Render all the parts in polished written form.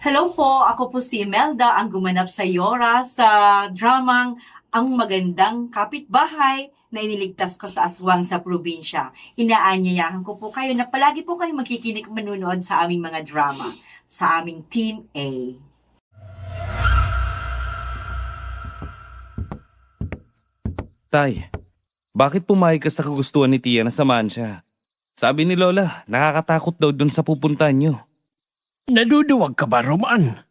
Hello po, ako po si Imelda, ang gumanap sa Yora sa dramang Ang Magandang Kapitbahay na iniligtas ko sa aswang sa probinsya. Inaanyayahan ko po kayo na palagi po kayong magkikinig manunood sa aming mga drama, sa aming Team A. Tay, bakit pumayag ka sa kagustuhan ni Tia na samahan siya? Sabi ni Lola, nakakatakot daw dun sa pupuntahan niyo. Naduduwag ka ba, Roman?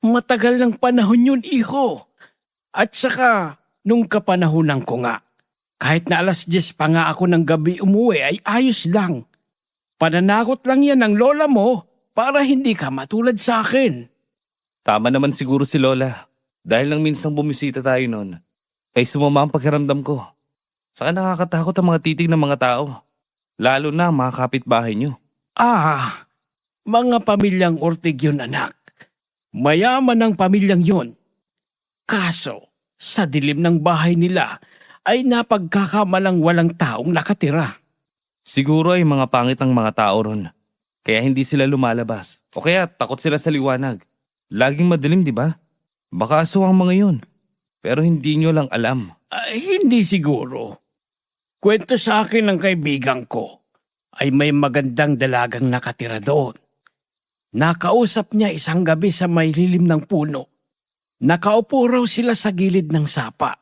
Matagal ng panahon yun, iho. At saka, nung kapanahunan ko nga, kahit na 10:00 pa nga ako ng gabi umuwi ay ayos lang. Pananakot lang yan ng lola mo para hindi ka matulad sa akin. Tama naman siguro si Lola. Dahil nang minsang bumisita tayo noon, ay sumama ang pakiramdam ko. Saka nakakatakot ang mga titig ng mga tao. Lalo na ang mga kapitbahay niyo. Mga pamilyang Ortig yun, anak. Mayaman ang pamilyang yun. Kaso, sa dilim ng bahay nila ay napagkakamalang walang taong nakatira. Siguro ay mga pangit ang mga tao ron. Kaya hindi sila lumalabas. O kaya takot sila sa liwanag. Laging madilim, di ba? Baka aswang ang mga yun. Pero hindi nyo lang alam. Ay, hindi siguro. Kwento sa akin ng kaibigan ko ay may magandang dalagang nakatira doon. Nakausap niya isang gabi sa may lilim ng puno. Nakaupo raw sila sa gilid ng sapa.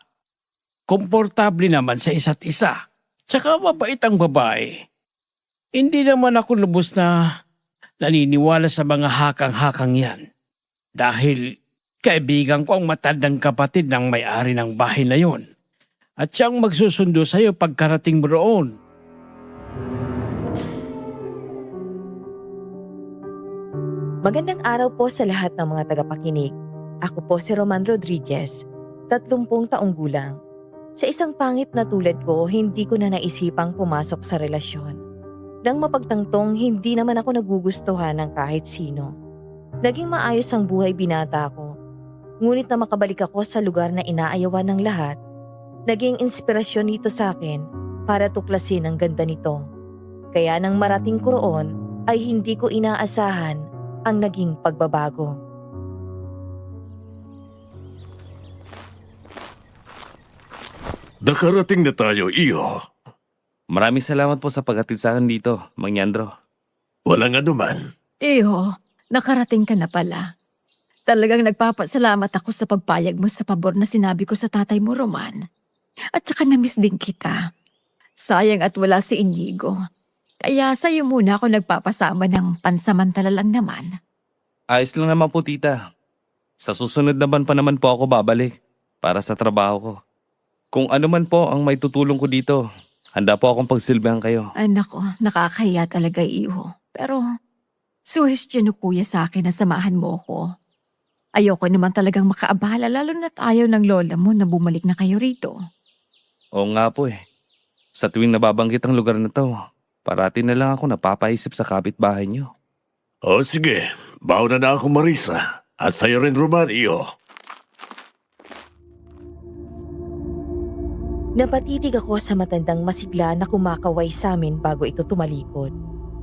Komportable naman sa isa't isa. Tsaka mabait ang babae. Hindi naman ako lubos na naniniwala sa mga hakang-hakang yan. Dahil kaibigan ko ang matandang kapatid ng may-ari ng bahay na yon. At siyang magsusundo sa'yo pagkarating mo roon. Magandang araw po sa lahat ng mga tagapakinig. Ako po si Roman Rodriguez, 30 taong gulang. Sa isang pangit na tulad ko, hindi ko na naisipang pumasok sa relasyon. Nang mapagtangtong, hindi naman ako nagugustuhan ng kahit sino. Naging maayos ang buhay binata ko. Ngunit na makabalik ako sa lugar na inaayawan ng lahat, naging inspirasyon nito sa akin para tuklasin ang ganda nito. Kaya nang marating ko roon, ay hindi ko inaasahan ang naging pagbabago. Nakarating na tayo, iyo. Maraming salamat po sa paghatid sa akin dito, Mang Yandro. Walang anuman. Iho, nakarating ka na pala. Talagang nagpapasalamat ako sa pagpayag mo sa pabor na sinabi ko sa tatay mo, Roman. At saka na-miss din kita. Sayang at wala si Inigo. Kaya sa'yo muna ako nagpapasama ng pansamantala lang naman. Ayos lang naman po, tita. Sa susunod naman pa naman po ako babalik para sa trabaho ko. Kung ano man po ang may tutulong ko dito, handa po akong pagsilbihan kayo. Ay nako, nakakahiya talaga, Iho. Pero suhestyon mo kuya sa akin na samahan mo ko. Ayoko naman talagang makaabala lalo na't ayaw ng lola mo na bumalik na kayo rito. Oo nga po eh. Sa tuwing nababanggit ang lugar na to, parati na lang ako napapaisip sa kapitbahay niyo. O sige, baon na ako, Marisa. At sa'yo rin, Roman, iyo. Napatitig ako sa matandang masigla na kumakaway sa amin bago ito tumalikod.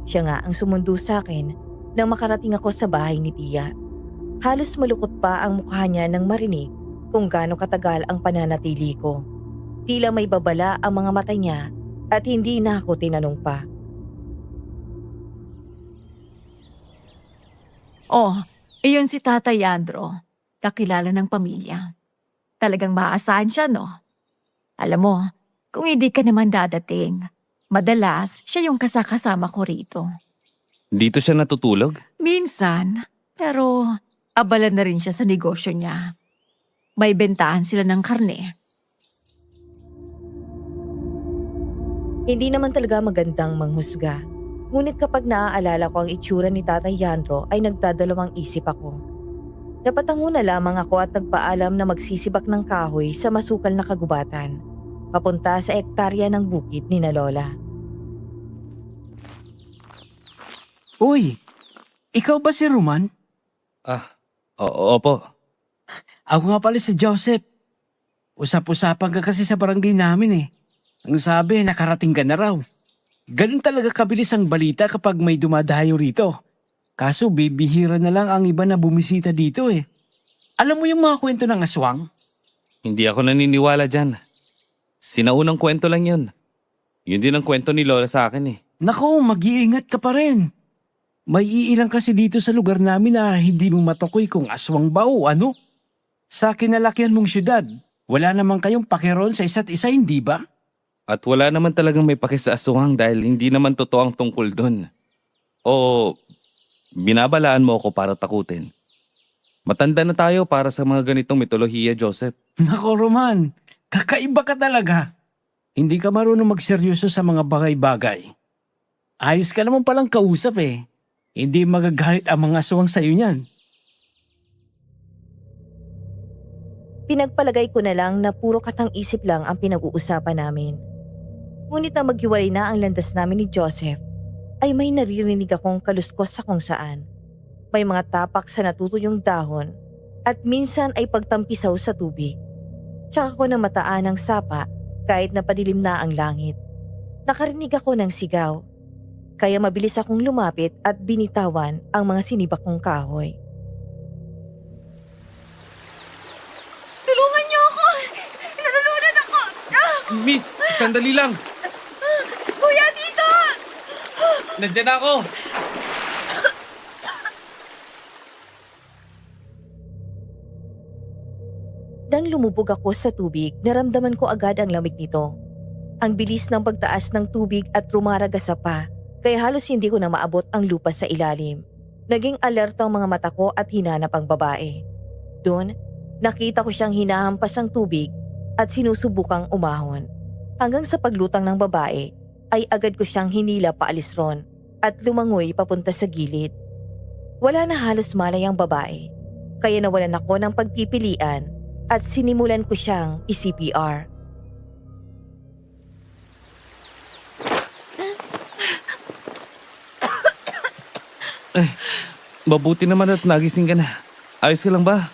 Siya nga ang sumundo sa akin nang makarating ako sa bahay ni Tia. Halos malukot pa ang mukha niya nang marinig kung gaano katagal ang pananatili ko. Tila may babala ang mga mata niya at hindi na ako tinanong pa. Oh, iyon si Tatay Yandro. Kakilala ng pamilya. Talagang maaasahan siya, no? Alam mo, kung hindi ka naman dadating, madalas siya yung kasakasama ko rito. Dito siya natutulog? Minsan, pero abala na rin siya sa negosyo niya. May bentahan sila ng karne. Hindi naman talaga magandang manghusga. Ngunit kapag naaalala ko ang itsura ni Tatay Yandro ay nagdadalawang isip ako. Napatango na lamang ako at nagpaalam na magsisibak ng kahoy sa masukal na kagubatan, papunta sa ektarya ng bukid ni na Lola. Uy, ikaw ba si Roman? Opo. Ako nga pala si Joseph. Usap-usapan ka kasi sa barangay namin eh. Ang sabi, nakarating ka na raw. Ganun talaga kabilis ang balita kapag may dumadayo rito. Kaso bibihira na lang ang iba na bumisita dito eh. Alam mo yung mga kwento ng aswang? Hindi ako naniniwala dyan. Sinaunang kwento lang yun. Yun din ang kwento ni Lola sa akin eh. Nako, mag-iingat ka pa rin. May iilang kasi dito sa lugar namin na hindi mo matukoy kung aswang ba o ano. Sa kinalakihan mong syudad, wala naman kayong pakiron sa isa't isa, hindi ba? At wala naman talagang may paki sa aswang dahil hindi naman totoo ang tungkol dun. O binabalaan mo ako para takutin. Matanda na tayo para sa mga ganitong mitolohiya, Joseph. Nako, Roman, kakaiba ka talaga. Hindi ka marunong magseryoso sa mga bagay-bagay. Ayos ka naman palang kausap eh. Hindi magagalit ang mga aswang sa'yo niyan. Pinagpalagay ko na lang na puro katang-isip lang ang pinag-uusapan namin. Ngunit na maghiwalay na ang landas namin ni Joseph, ay may naririnig akong kaluskos sa kung saan. May mga tapak sa natutuyong dahon at minsan ay pagtampisaw sa tubig. Tsaka ko na mataan ng sapa kahit napadilim na ang langit. Nakarinig ako ng sigaw. Kaya mabilis akong lumapit at binitawan ang mga sinibak kong kahoy. Tulungan niyo ako! Nalulunan ako! Miss, sandali lang. Kuya, dito! Nandiyan ako. Nang lumubog ako sa tubig, naramdaman ko agad ang lamig nito. Ang bilis ng pagtaas ng tubig at rumaragas sa pa, kaya halos hindi ko na maabot ang lupa sa ilalim. Naging alerto ang mga mata ko at hinanap ang babae. Doon, nakita ko siyang hinahampas ang tubig at sinusubukang umahon. Hanggang sa paglutang ng babae, ay agad ko siyang hinila paalis ron at lumangoy papunta sa gilid. Wala na halos malay ang babae, kaya nawalan ako ng pagpipilian at sinimulan ko siyang i-CPR. Mabuti naman at nagising ka na. Ayos ka lang ba?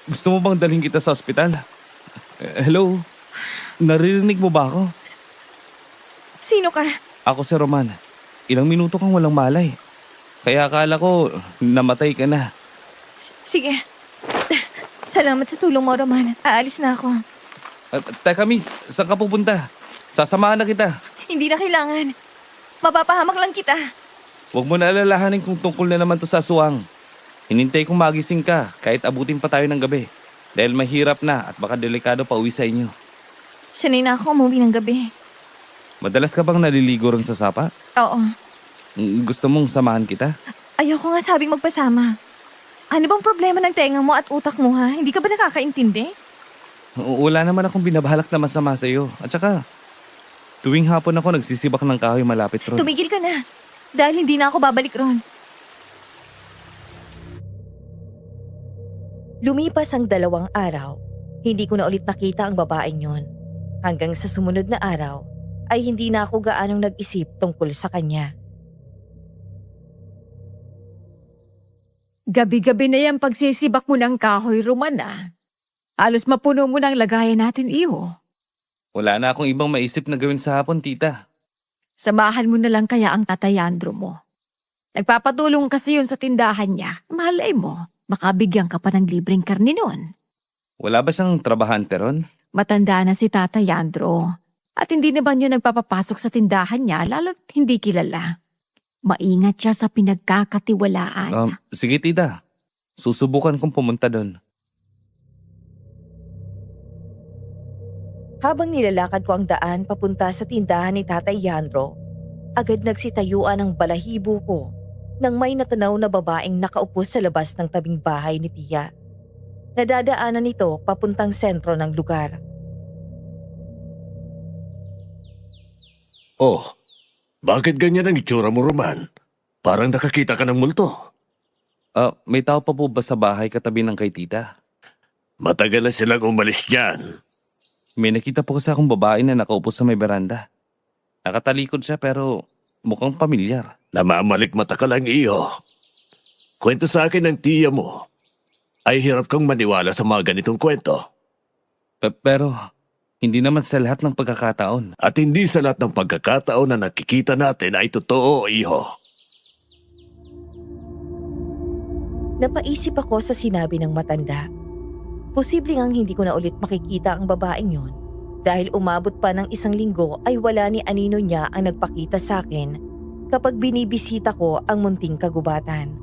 Gusto mo bang dalhin kita sa ospital? Hello? Naririnig mo ba ako? Sino ka? Ako si Roman. Ilang minuto kang walang malay. Kaya akala ko namatay ka na. Sige. Salamat sa tulong mo, Roman. Aalis na ako. Teka miss, saan ka pupunta? Sasamahan na kita. Hindi na kailangan. Mapapahamak lang kita. Huwag mo na alalahanin kung tungkol na naman to sa aswang. Hinintay kong magising ka kahit abutin pa tayo ng gabi. Dahil mahirap na at baka delikado pa uwi sa inyo. Sanay na ako umuwi ng gabi. Madalas ka bang naliligo ron sa sapa? Oo. Gusto mong samahan kita? Ayoko nga sabing magpasama. Ano bang problema ng tenga mo at utak mo ha? Hindi ka ba nakakaintindi? Wala naman akong binabalak na masama sa iyo. At saka, tuwing hapon ako nagsisibak ng kahoy malapit ron. Tumigil ka na. Dahil hindi na ako babalik ron. Lumipas ang 2 araw, hindi ko na ulit nakita ang babaeng yon. Hanggang sa sumunod na araw, ay hindi na ako gaanong nag-isip tungkol sa kanya. Gabi-gabi na yung pagsisibak mo ng kahoy, Roman ah. Halos mapuno mo ng lagayan natin, iyo. Wala na akong ibang maisip na gawin sa hapon, tita. Samahan mo na lang kaya ang Tatay Andrew mo. Nagpapatulong kasi yun sa tindahan niya. Malay mo, baka bigyan ka pa ng libreng karne nun. Wala ba siyang trabahante ron? Matanda na si Tatay Andrew. At hindi na ba niyo nagpapapasok sa tindahan niya lalo't hindi kilala. Maingat siya sa pinagkakatiwalaan. Sige, tita. Susubukan kong pumunta doon. Habang nilalakad ko ang daan papunta sa tindahan ni Tatay Yandro, agad nagsitayuan ang balahibo ko nang may natanaw na babaeng nakaupo sa labas ng tabing bahay ni Tia. Nadadaanan nito papuntang sentro ng lugar. Oh, bakit ganyan ang itsura mo, Roman? Parang nakakita ka ng multo. May tao pa po ba sa bahay katabi ng kay tita? Matagal na silang umalis dyan. May nakita po kasi akong babae na nakaupo sa may beranda. Nakatalikod siya pero mukhang pamilyar. Namamalikmata ka lang iyo. Kwento sa akin ng tiya mo. Ay hirap kang maniwala sa mga ganitong kwento. Pero hindi naman sa lahat ng pagkakataon. At hindi sa lahat ng pagkakataon na nakikita natin ay totoo, iho. Napaisip ako sa sinabi ng matanda. Posible ngang hindi ko na ulit makikita ang babaeng yon dahil umabot pa ng 1 linggo ay wala ni anino niya ang nagpakita sa akin kapag binibisita ko ang munting kagubatan.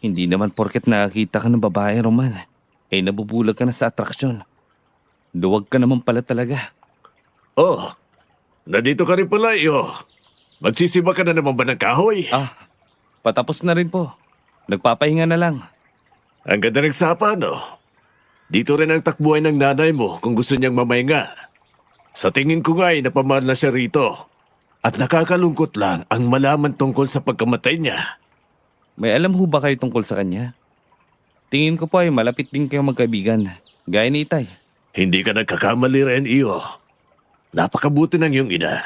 Hindi naman porket nakakita ka ng babae, Roman, nabubulag ka na sa atraksyon. Duwag ka naman pala talaga. Oh, nandito ka rin pala, iyo. Magsisiba ka na naman ba ng kahoy? Patapos na rin po. Nagpapahinga na lang. Ang ganda ng sapa, no? Dito rin ang takbuhay ng nanay mo kung gusto niyang mamahinga. Sa tingin ko nga ay napamahal na siya rito. At nakakalungkot lang ang malaman tungkol sa pagkamatay niya. May alam ho ba kayo tungkol sa kanya? Tingin ko po ay malapit din kayong magkaibigan. Gaya ni Itay. Hindi ka nagkakamali rin, iyo. Napakabuti ng iyong ina.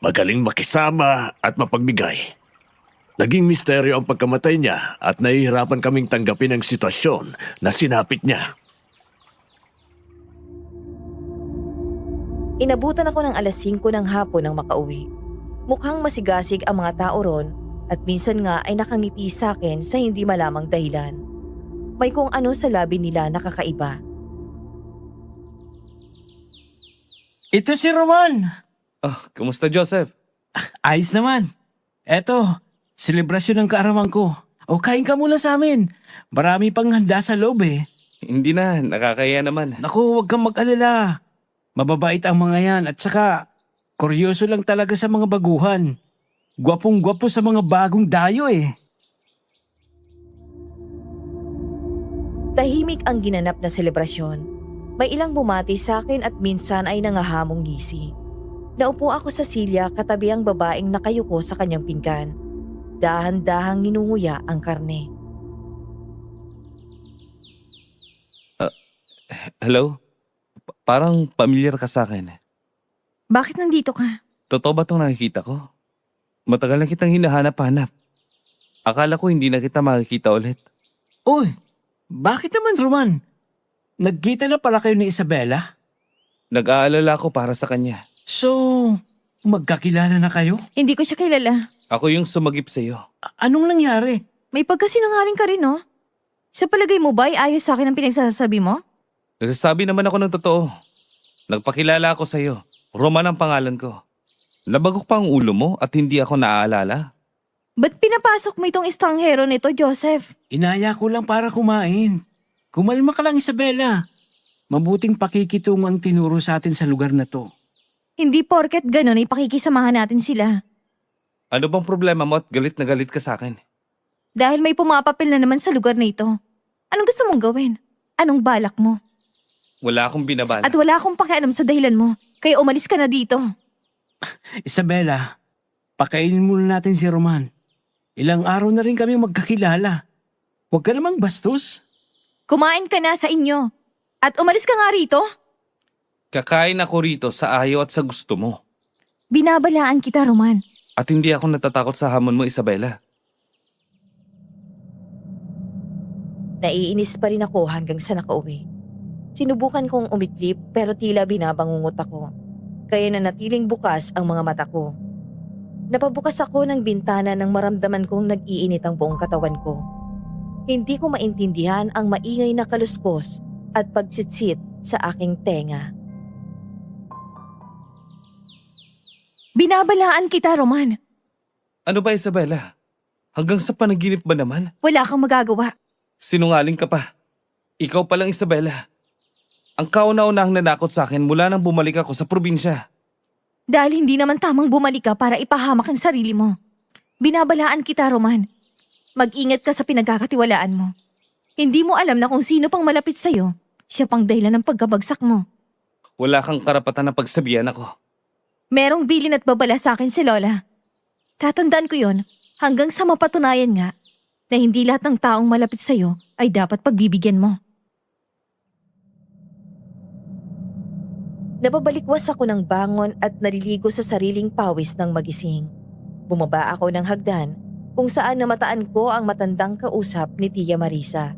Magaling makisama at mapagbigay. Naging misteryo ang pagkamatay niya at nahihirapan kaming tanggapin ang sitwasyon na sinapit niya. Inabutan ako ng 5:00 ng hapon nang makauwi. Mukhang masigasig ang mga tao ron at minsan nga ay nakangiti sa akin sa hindi malamang dahilan. May kung ano sa labi nila nakakaiba. Ito si Roman. Kumusta, Joseph? Ayos naman. Eto, selebrasyon ng kaarawan ko. O kain ka muna sa amin. Marami pang handa sa loob eh. Hindi na, nakakaya naman. Naku, huwag kang mag-alala. Mababait ang mga yan at saka kuryoso lang talaga sa mga baguhan. Gwapong-gwapo sa mga bagong dayo eh. Tahimik ang ginanap na selebrasyon. May ilang bumati sa akin at minsan ay nangahamong ngisi. Naupo ako sa silya katabi ang babaeng nakayuko sa kanyang pinggan. Dahan-dahang ninunguya ang karne. Hello? Parang pamilyar ka sa akin. Bakit nandito ka? Totoo ba itong nakikita ko? Matagal na kitang hinahanap-hanap. Akala ko hindi na kita makikita ulit. Uy, bakit naman Roman? Nagkita na pala kayo ni Isabela? Nag-aalala ko para sa kanya. So, magkakilala na kayo? Hindi ko siya kilala. Ako yung sumagip sa'yo. Anong nangyari? May pagkasinungaling ka rin, no? Sa palagay mo ba ay ayos sa akin ang pinagsasabi mo? Nagsasabi naman ako ng totoo. Nagpakilala ako sa'yo. Roman ang pangalan ko. Nabagok pa ang ulo mo at hindi ako naaalala? Ba't pinapasok mo itong estranghero nito, Joseph? Inaya ko lang para kumain. Kumalma ka lang, Isabela. Mabuting pakikitungo ang tinuro sa atin sa lugar na to. Hindi porket ganun ay pakikisamahan natin sila. Ano bang problema mo at galit na galit ka sa akin? Dahil may pumapapil na naman sa lugar na ito. Anong gusto mong gawin? Anong balak mo? Wala akong binabala. At wala akong pakialam sa dahilan mo. Kaya umalis ka na dito. Isabela, pakainin muna natin si Roman. Ilang araw na rin kami magkakilala. Huwag ka namang bastos. Kumain ka na sa inyo. At umalis ka nga rito. Kakain ako rito sa ayaw at sa gusto mo. Binabalaan kita, Roman. At hindi ako natatakot sa hamon mo, Isabela. Naiinis pa rin ako hanggang sa nakauwi. Sinubukan kong umidlip pero tila binabangungot ako. Kaya nanatiling bukas ang mga mata ko. Napabukas ako ng bintana nang maramdaman kong nag-iinit ang buong katawan ko. Hindi ko maintindihan ang maingay na kaluskos at pagsitsit sa aking tenga. Binabalaan kita, Roman. Ano ba, Isabela? Hanggang sa panaginip ba naman? Wala kang magagawa. Sinungaling ka pa. Ikaw palang, Isabela. Ang kauna-unahang nanakot sa akin mula nang bumalik ako sa probinsya. Dahil hindi naman tamang bumalik ka para ipahamak ang sarili mo. Binabalaan kita, Roman. Mag-ingat ka sa pinagkakatiwalaan mo. Hindi mo alam na kung sino pang malapit sa'yo, siya pang dahilan ng pagkabagsak mo. Wala kang karapatan na pagsabihan ako. Merong bilin at babala sa akin si Lola. Tatandaan ko yon hanggang sa mapatunayan nga na hindi lahat ng taong malapit sa'yo ay dapat pagbibigyan mo. Nababalikwas ako ng bangon at naliligo sa sariling pawis ng magising. Bumaba ako ng hagdan kung saan namataan ko ang matandang kausap ni Tia Marisa.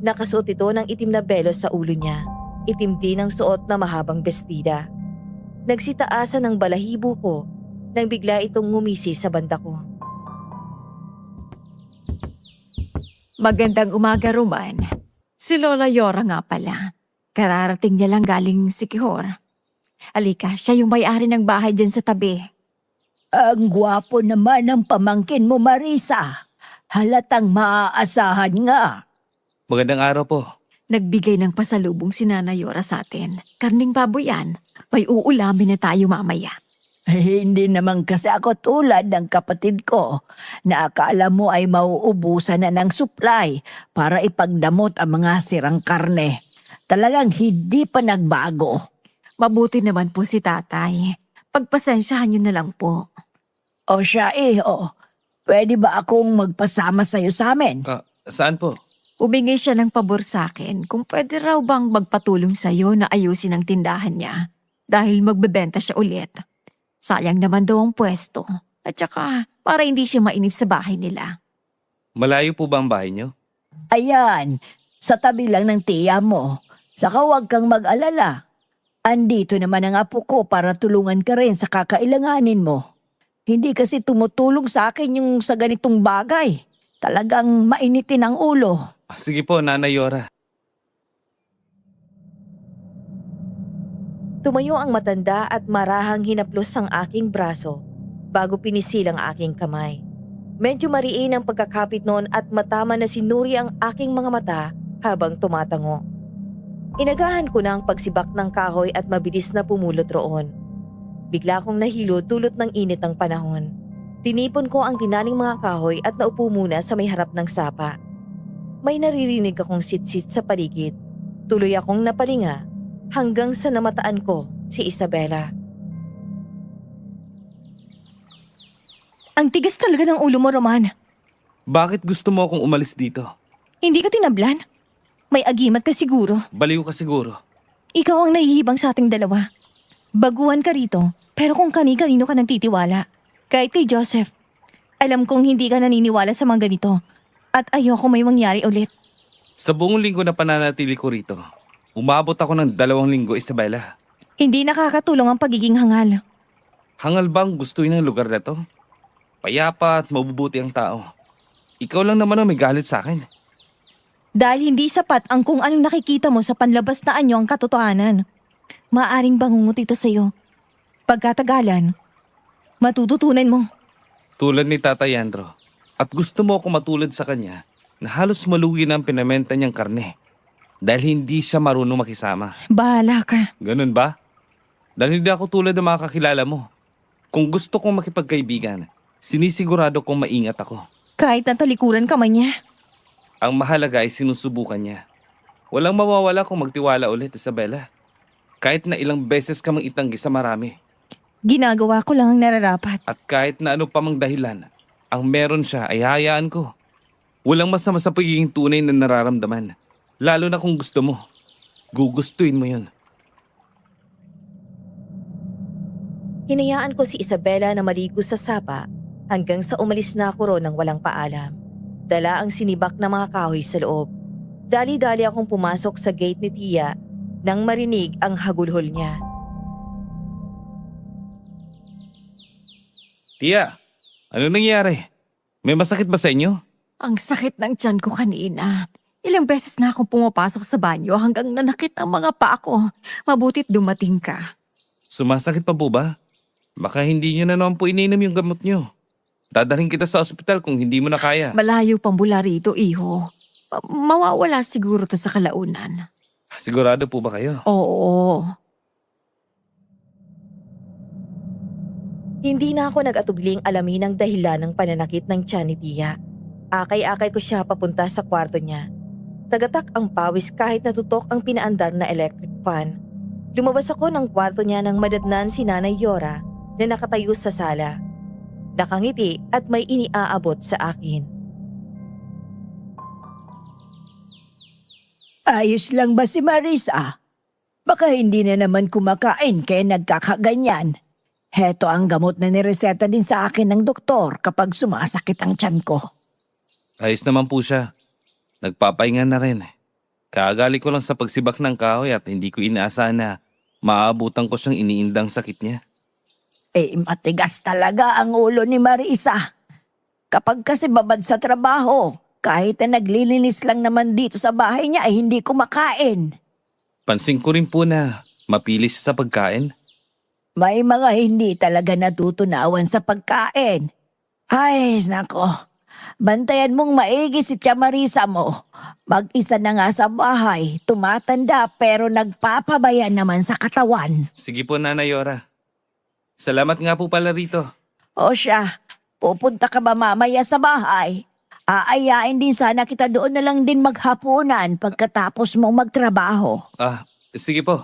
Nakasuot ito ng itim na belos sa ulo niya. Itim din ang suot na mahabang bestida. Nagsitaasan ng balahibo ko nang bigla itong ngumisi sa banda ko. Magandang umaga, Roman. Si Lola Yora nga pala. Kararating niya lang galing Sikihor. Alika, siya yung may-ari ng bahay dyan sa tabi. Ang gwapo naman ng pamangkin mo, Marisa. Halatang maaasahan nga. Magandang araw po. Nagbigay ng pasalubong si Nana Yora sa atin. Karning baboy yan. May uulamin na tayo mamaya. Hindi naman kasi ako tulad ng kapatid ko na akala mo ay mauubusan na ng supply para ipagdamot ang mga sirang karne. Talagang hindi pa nagbago. Mabuti naman po si tatay. Pagpasensyahan niyo na lang po. O siya pwede ba akong magpasama sa'yo sa amin? Saan po? Humingi siya ng pabor sa akin kung pwede raw bang magpatulong sa'yo na ayusin ang tindahan niya dahil magbebenta siya ulit. Sayang naman daw ang pwesto at saka para hindi siya mainip sa bahay nila. Malayo po ba ang bahay niyo? Ayan, sa tabi lang ng tiya mo. Saka huwag kang mag-alala. Andito naman ang apo ko para tulungan ka rin sa kakailanganin mo. Hindi kasi tumutulong sa akin yung sa ganitong bagay. Talagang mainitin ang ulo. Sige po, Nanay Yora. Tumayo ang matanda at marahang hinaplos ang aking braso bago pinisil ang aking kamay. Medyo mariin ang pagkakapit noon at matama na sinuri ang aking mga mata habang tumatango. Inagahan ko na ang pagsibak ng kahoy at mabilis na pumulot roon. Bigla kong nahilo dulot ng init ng panahon. Tinipon ko ang tinaling mga kahoy at naupo muna sa may harap ng sapa. May naririnig akong sit-sit sa paligid. Tuloy akong napalinga hanggang sa namataan ko si Isabela. Ang tigas talaga ng ulo mo, Roman. Bakit gusto mo akong umalis dito? Hindi ka tinablan? May agimat ka siguro. Baliw ka siguro. Ikaw ang nahihibang sa ating dalawa. Baguhan ka rito, pero kung kani-kanino ka nagtitiwala. Kahit kay Joseph. Alam kong hindi ka naniniwala sa mga ganito. At ayoko may mangyari ulit. Sa buong linggo na pananatili ko rito, umabot ako ng 2 linggo, Isabela. Hindi nakakatulong ang pagiging hangal. Hangal bang gustuin ng lugar na to? Payapa at mabubuti ang tao. Ikaw lang naman ang may galit sa akin. Dahil hindi sapat ang kung anong nakikita mo sa panlabas na anyo ang katotohanan. Maaring bangungot ito sa'yo. Pagkatagalan, matututunan mo. Tulad ni Tata Yandro. At gusto mo ako matulad sa kanya na halos malugi na ang pinamenta niyang karne. Dahil hindi siya marunong makisama. Bahala ka. Ganun ba? Dahil hindi ako tulad ng mga kakilala mo. Kung gusto kong makipagkaibigan, sinisigurado kong maingat ako. Kahit natalikuran ka man niya. Ang mahalaga ay sinusubukan niya. Walang mawawala kung magtiwala ulit, Isabela. Kahit na ilang beses ka mang itanggi sa marami. Ginagawa ko lang ang nararapat. At kahit na ano pa mang dahilan, ang meron siya ay hayaan ko. Walang masama sa pagiging tunay na nararamdaman. Lalo na kung gusto mo. Gugustuhin mo yun. Hinayaan ko si Isabela na maligo sa sapa hanggang sa umalis na ako ron ng walang paalam. Dala ang sinibak na mga kahoy sa loob. Dali-dali akong pumasok sa gate ni Tia nang marinig ang hagulhol niya. Tia, ano nangyari? May masakit ba sa inyo? Ang sakit ng tiyan ko kanina. Ilang beses na akong pumapasok sa banyo hanggang nanakit ang mga paa ko. Mabutit dumating ka. Sumasakit pa po ba? Baka hindi nyo na naman po ininom yung gamot nyo. Dadalhin kita sa ospital kung hindi mo na kaya. Malayo pang mula rito, iho. Mawawala siguro to sa kalaunan. Sigurado po ba kayo? Oo. Hindi na ako nag-atubling alamin ang dahilan ng pananakit ng tiyan ni Tia. Akay-akay ko siya papunta sa kwarto niya. Tagatak ang pawis kahit natutok ang pinaandar na electric fan. Lumabas ako ng kwarto niya nang madatnan si Nanay Yora na nakatayo sa sala. Nakangiti at may iniaabot sa akin. Ayos lang ba si Marisa? Baka hindi na naman kumakain kaya nagkakaganyan. Heto ang gamot na nireseta din sa akin ng doktor kapag sumasakit ang tiyan ko. Ayos naman po siya. Nagpapahinga na rin. Kaagali ko lang sa pagsibak ng kahoy at hindi ko inaasahan na maabutan ko siyang iniindang sakit niya. Matigas talaga ang ulo ni Marisa. Kapag kasi babad sa trabaho, Kahit na naglilinis lang naman dito sa bahay niya ay hindi kumakain. Pansin ko rin po na mapili siya sa pagkain. May mga hindi talaga natutunawan sa pagkain. Ay, nako. Bantayan mong maigi si Tia Marisa mo. Mag-isa na nga sa bahay, tumatanda pero nagpapabaya naman sa katawan. Sige po, Nanay Yora. Salamat nga po pala rito. O siya, pupunta ka ba mamaya sa bahay? Aayain din sana kita doon na lang din maghapunan pagkatapos mong magtrabaho. Ah, sige po.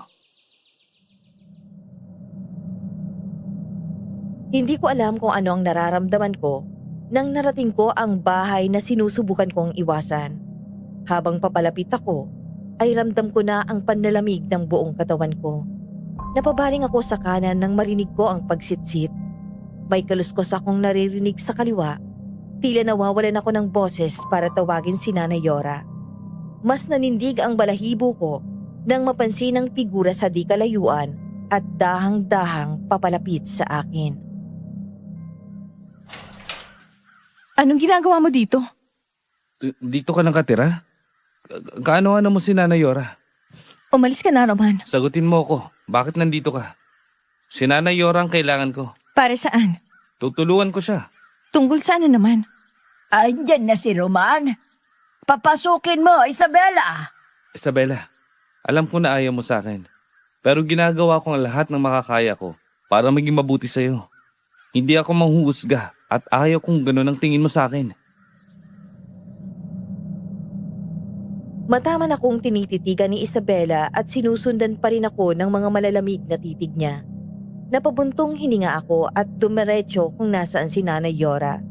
Hindi ko alam kung ano ang nararamdaman ko nang narating ko ang bahay na sinusubukan kong iwasan. Habang papalapit ako, ay ramdam ko na ang panlalamig ng buong katawan ko. Napabaling ako sa kanan nang marinig ko ang pagsitsit. May kaluskos akong naririnig sa kaliwa. Tila nawawalan ako ng boses para tawagin si Nanay Yora. Mas nanindig ang balahibo ko nang mapansin ang figura sa di kalayuan at dahang-dahang papalapit sa akin. Anong ginagawa mo dito? Dito ka nakatira? Kaano-ano mo si Nanay Yora? Umalis ka na, Roman. Sagutin mo ako. Bakit nandito ka? Si Nanay Yora ang kailangan ko. Para saan? Tutulungan ko siya. Tungkol saan na naman? Andyan na si Roman. Papasukin mo, Isabela. Isabela, alam ko na ayaw mo sa akin. Pero ginagawa ko ang lahat ng makakaya ko para maging mabuti sa'yo. Hindi ako manghuhusga at ayaw kung gano'n ang tingin mo sa akin. Mataman akong tinititigan ni Isabela at sinusundan pa rin ako ng mga malalamig na titig niya. Napabuntong hininga ako at dumiretso kung nasaan si Nanay Yora.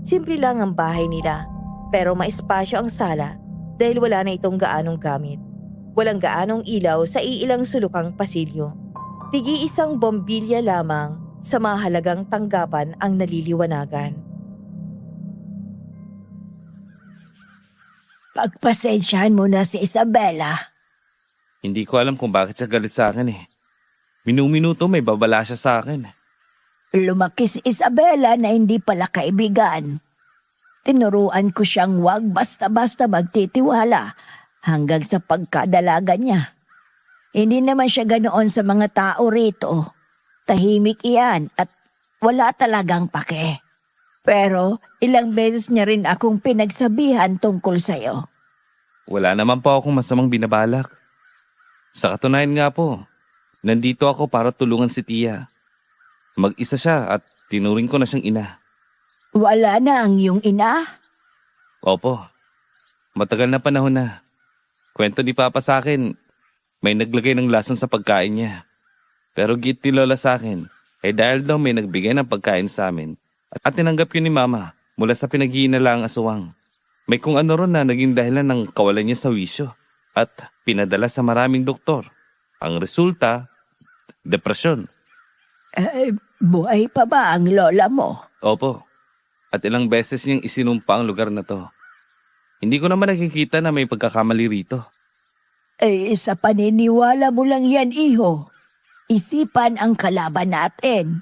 Simple lang ang bahay nila, pero maespasyo ang sala dahil wala na itong gaanong gamit. Walang gaanong ilaw sa iilang sulukang pasilyo. Tigi-isang bombilya lamang sa mahalagang tanggapan ang naliliwanagan. Pagpasensyahan mo na si Isabela. Hindi ko alam kung bakit siya galit sa akin eh. Minuminuto may babala siya sa akin. Lumaki si Isabela na hindi pala kaibigan. Tinuruan ko siyang wag basta-basta magtitiwala hanggang sa pagkadalaga niya. Hindi naman siya ganoon sa mga tao rito. Tahimik iyan at wala talagang pake. Pero ilang beses niya rin akong pinagsabihan tungkol sa'yo. Wala naman po akong masamang binabalak. Sa katunayan nga po, nandito ako para tulungan si Tia. Mag-isa siya at tinuring ko na siyang ina. Wala na ang iyong ina? Opo, matagal na panahon na. Kwento ni Papa sa akin, may naglagay ng lason sa pagkain niya. Pero git ni Lola sa akin, dahil daw may nagbigay ng pagkain sa amin. At tinanggap yun ni Mama mula sa pinaghihinalaang aswang. May kung ano ron na naging dahilan ng kawalan niya sa wisyo at pinadala sa maraming doktor. Ang resulta, depresyon. Buhay pa ba ang lola mo? Opo. At ilang beses niyang isinumpa ang lugar na to. Hindi ko naman nakikita na may pagkakamali rito. Sa paniniwala mo lang yan, iho. Isipan ang kalaban natin.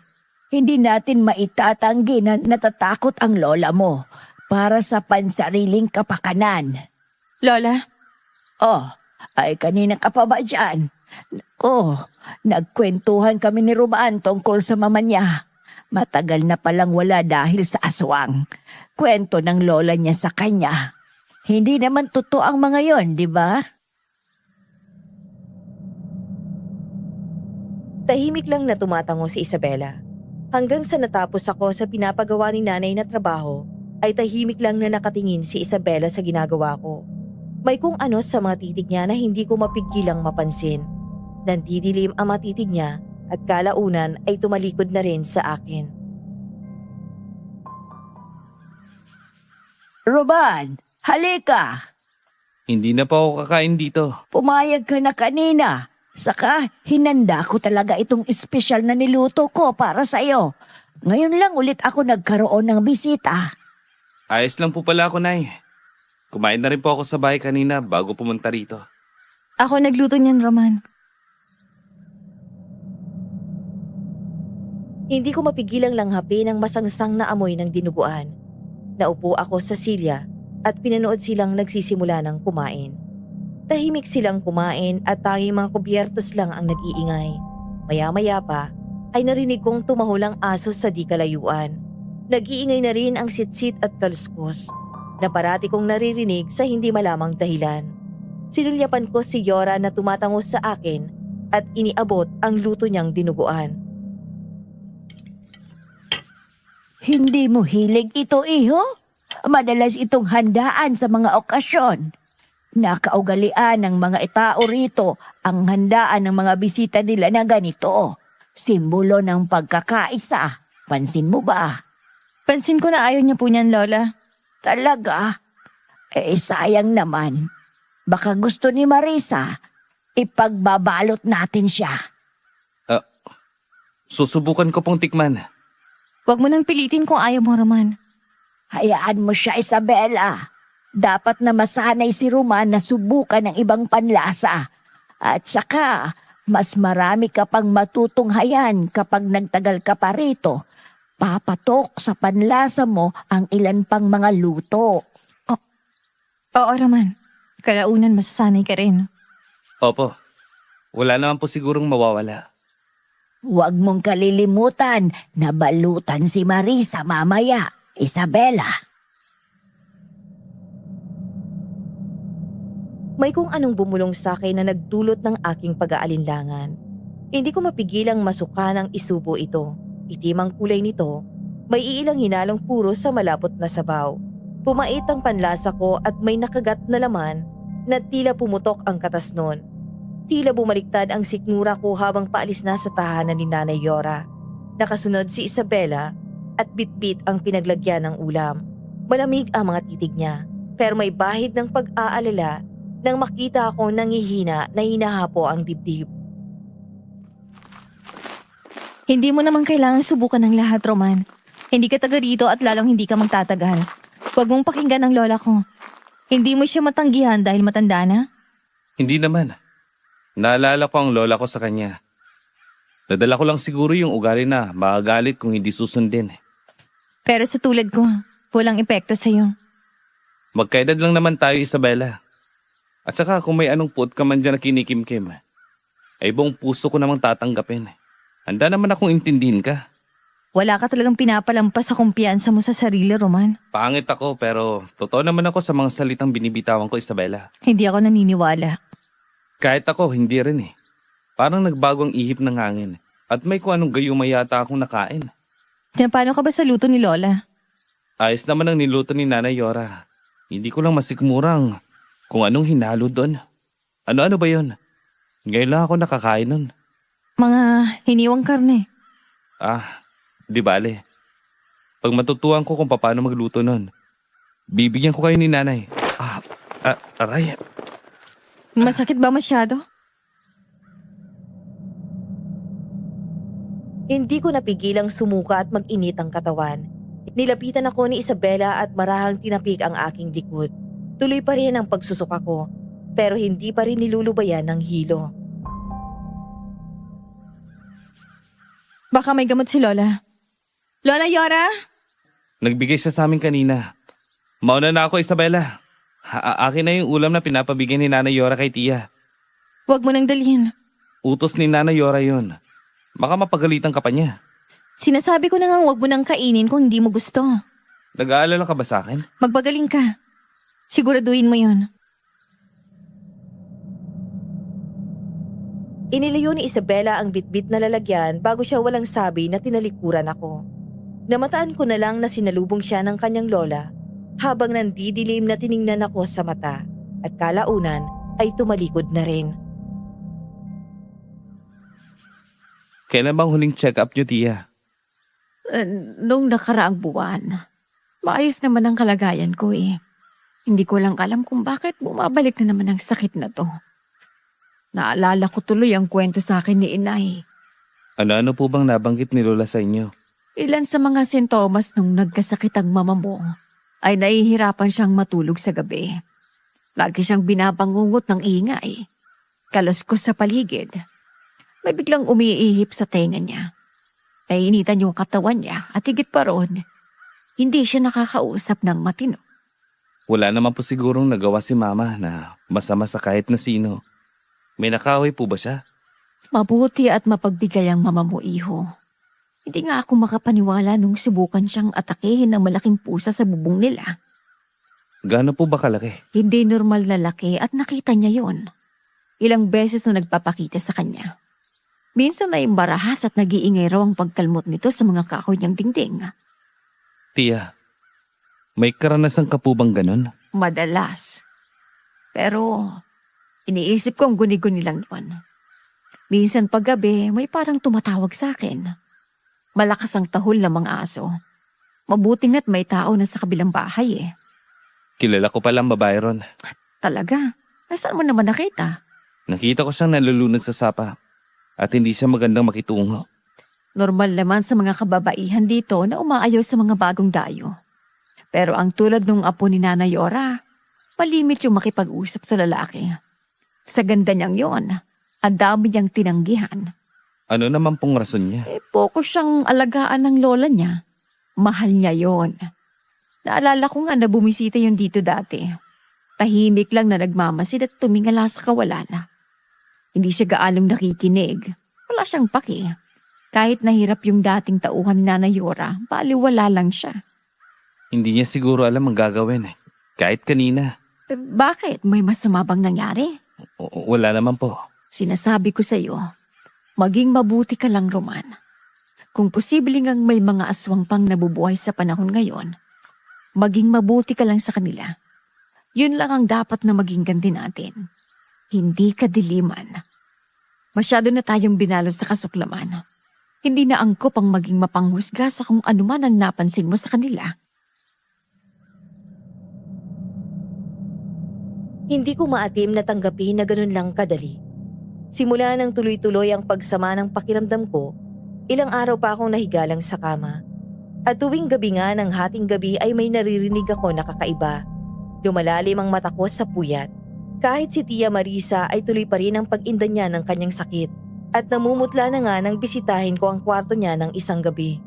Hindi natin maitatanggi na natatakot ang lola mo para sa pansariling kapakanan. Lola, Ay kanina ka pa ba dyan? Nagkwentuhan kami ni Roman tungkol sa mama niya. Matagal na palang wala dahil sa aswang. Kwento ng lola niya sa kanya. Hindi naman totoo ang mga yon, di ba? Tahimik lang na tumatango si Isabela. Hanggang sa natapos ako sa pinapagawa ni nanay na trabaho, ay tahimik lang na nakatingin si Isabela sa ginagawa ko. May kung ano sa mga titig niya na hindi ko mapigilang mapansin. Nandidilim ang mga titig niya at kalaunan ay tumalikod na rin sa akin. Roman, halika! Hindi na pa ako kakain dito. Pumayag ka na kanina. Saka, hinanda ko talaga itong espesyal na niluto ko para sa'yo. Ngayon lang ulit ako nagkaroon ng bisita. Ayos lang po pala ako, Nay. Kumain na rin po ako sa bahay kanina bago pumunta rito. ako nagluto niyan, Roman. Hindi ko mapigilang langhapin ang masangsang na amoy ng dinuguan. Naupo ako sa silya at pinanood silang nagsisimula ng kumain. Tahimik silang kumain at tanging mga kubyertos lang ang nag-iingay. Maya-maya pa ay narinig kong tumahulang aso sa di kalayuan. Nag-iingay na rin ang sitsit at kaluskos na parati kong naririnig sa hindi malamang dahilan. Sinulyapan ko si Yora na tumatangos sa akin at iniabot ang luto niyang dinuguan. Hindi mo hilig ito, iho? Madalas itong handaan sa mga okasyon. Nakaugalian ng mga tao rito ang handaan ng mga bisita nila na ganito. Simbolo ng pagkakaisa. Pansin mo ba? Pansin ko na ayaw niya po niyan, Lola. Talaga? Sayang naman. Baka gusto ni Marisa, ipagbabalot natin siya. Susubukan ko pong tikman. Huwag mo nang pilitin kung ayaw mo, Roman. Hayaan mo siya, Isabela. Dapat na masanay si Roman na subukan ng ibang panlasa. At saka, mas marami ka pang matutunghayan kapag nagtagal ka pa rito. Papatok sa panlasa mo ang ilan pang mga luto. Oo, Roman. Kalaunan masasanay ka rin. Opo, wala naman po sigurong mawawala. Huwag mong kalilimutan na balutan si Marisa mamaya, Isabela. May kung anong bumulong sa akin na nagdulot ng aking pag-aalinlangan. Hindi ko mapigilang masuka ng isubo ito. Itim ang kulay nito, may iilang hinalong puro sa malapot na sabaw. Pumait ang panlasa ko at may nakagat na laman na tila pumutok ang katas nun. Tila bumaliktad ang sikmura ko habang paalis na sa tahanan ni Nanay Yora. Nakasunod si Isabela at bitbit ang pinaglagyan ng ulam. Malamig ang mga titig niya, pero may bahid ng pag-aalala nang makita ako nangihina na hinahapo ang dibdib. Hindi mo naman kailangan subukan ng lahat, Roman. Hindi ka taga rito at lalong hindi ka magtatagal. Huwag mong pakinggan ang lola ko. Hindi mo siya matanggihan dahil matanda na? Hindi naman. Naalala ko ang lola ko sa kanya. Nadala ko lang siguro yung ugali na makagalit kung hindi susundin. Pero sa tulad ko, walang epekto sa'yo. Magkaedad lang naman tayo, Isabela. At saka kung may anong puot ka man dyan na kinikimkim, ay buong puso ko namang tatanggapin. Handa naman akong intindihin ka. Wala ka talagang pinapalampas sa kumpiyansa mo sa sarili, Roman. Pangit ako pero totoo naman ako sa mga salitang binibitawan ko, Isabela. Hindi ako naniniwala. Kahit ako, hindi rin eh. Parang nagbago ang ihip ng hangin at may kung anong gayuma yata akong nakain. Paano ka ba sa luto ni Lola? Ayos naman ang niluto ni Nanay Yora. Hindi ko lang masikmurang kung anong hinalo doon. Ano-ano ba yun? Ngayon lang ako nakakain nun. Mga hiniwang karne. Di bale. Pag matutuhan ko kung paano magluto nun, bibigyan ko kayo ni Nanay. Aray. Masakit ba masyado? Hindi ko napigilang sumuka at mag-init ang katawan. Nilapitan ako ni Isabela at marahang tinapik ang aking likod. Tuloy pa rin ang pagsusuka ko, pero hindi pa rin nilulubayan ng hilo. Baka may gamot si Lola. Lola Yora? Nagbigay siya sa amin kanina. Mauna na ako, Isabela. Akin na yung ulam na pinapabigay ni Nanay Yora kay Tia. Huwag mo nang dalhin. Utos ni Nanay Yora yun. Baka mapagalitan ka pa niya. Sinasabi ko na nga huwag mo nang kainin kung hindi mo gusto. Nag-aalala ka ba sa akin? Magpagaling ka. Siguraduhin mo yun. Inilayo ni Isabela ang bitbit na lalagyan bago siya walang sabi na tinalikuran ako. Namataan ko na lang na sinalubong siya ng kanyang lola habang nandidilim na tiningnan ako sa mata at kalaunan ay tumalikod na rin. Kailan bang huling check-up niyo, Tia? Nung nakaraang buwan, maayos naman ang kalagayan ko eh. Hindi ko lang alam kung bakit bumabalik na naman ang sakit na to. Naalala ko tuloy ang kwento sa akin ni Inay. Ano-ano po bang nabanggit ni Lola sa inyo? Ilan sa mga sintomas nung nagkasakit ang mama mo ay nahihirapan siyang matulog sa gabi. Lagi siyang binabangungot ng ingay. Kaluskos sa paligid. May biglang umiihip sa tenga niya. Nainitan yung katawan niya at higit pa roon, hindi siya nakakausap ng matino. Wala naman po sigurong nagawa si Mama na masama sa kahit na sino. May nakaway po ba siya? Mabuti at mapagbigay ang mama mo, iho. Hindi nga ako makapaniwala nung subukan siyang atakehin ng malaking pusa sa bubong nila. Gaano po ba kalaki? Hindi normal na laki at nakita niya yon. Ilang beses na nagpapakita sa kanya. Minsan ay embarahas at nag-iingay raw ang pagkalmot nito sa mga kahoy niyang dingding. Tia, may karanasan ka po bang ganun? Madalas. Pero iniisip kong guni-guni lang yun. Minsan paggabi, may parang tumatawag sa akin. Malakas ang tahol ng mga aso. Mabuti nga't may tao na sa kabilang bahay eh. Kilala ko palang babae ron. Talaga? Nasaan mo naman nakita? Nakita ko siyang nalulunod sa sapa at hindi siya magandang makitungo. Normal naman sa mga kababaihan dito na umaayaw sa mga bagong dayo. Pero ang tulad nung apo ni Nanay Yora, malimit yung makipag-usap sa lalaki. Sa ganda niyang yon, ang dami niyang tinanggihan. Ano naman pong rason niya? Pokus siyang alagaan ng lola niya. Mahal niya yon. Naalala ko nga na bumisita yun dito dati. Tahimik lang na nagmamasid at tumingala sa kawalan. Hindi siya gaanong nakikinig. Wala siyang paki. Kahit nahirap yung dating tauhan ni Nanay Yora, baliwala lang siya. Hindi niya siguro alam ang gagawin. Kahit kanina. Bakit? May masama bang nangyari? Wala naman po. Sinasabi ko sa iyo, maging mabuti ka lang, Roman. Kung posibleng ang may mga aswang pang nabubuhay sa panahon ngayon, maging mabuti ka lang sa kanila. Yun lang ang dapat na maging ganti natin. Hindi kadiliman. Masyado na tayong binalo sa kasuklaman. Hindi na angkop ang maging mapanghusga sa kung ano man ang napansin mo sa kanila. Hindi ko maatim na tanggapin na ganun lang kadali. Simula nang tuloy-tuloy ang pagsama ng pakiramdam ko, ilang araw pa akong nahigalang sa kama. At tuwing gabi nga ng hating gabi ay may naririnig ako na kakaiba. Lumalalim ang mata ko sa puyat. Kahit si Tia Marisa ay tuloy pa rin ang pag-inda niya ng kanyang sakit. At namumutla na nga nang bisitahin ko ang kwarto niya ng isang gabi.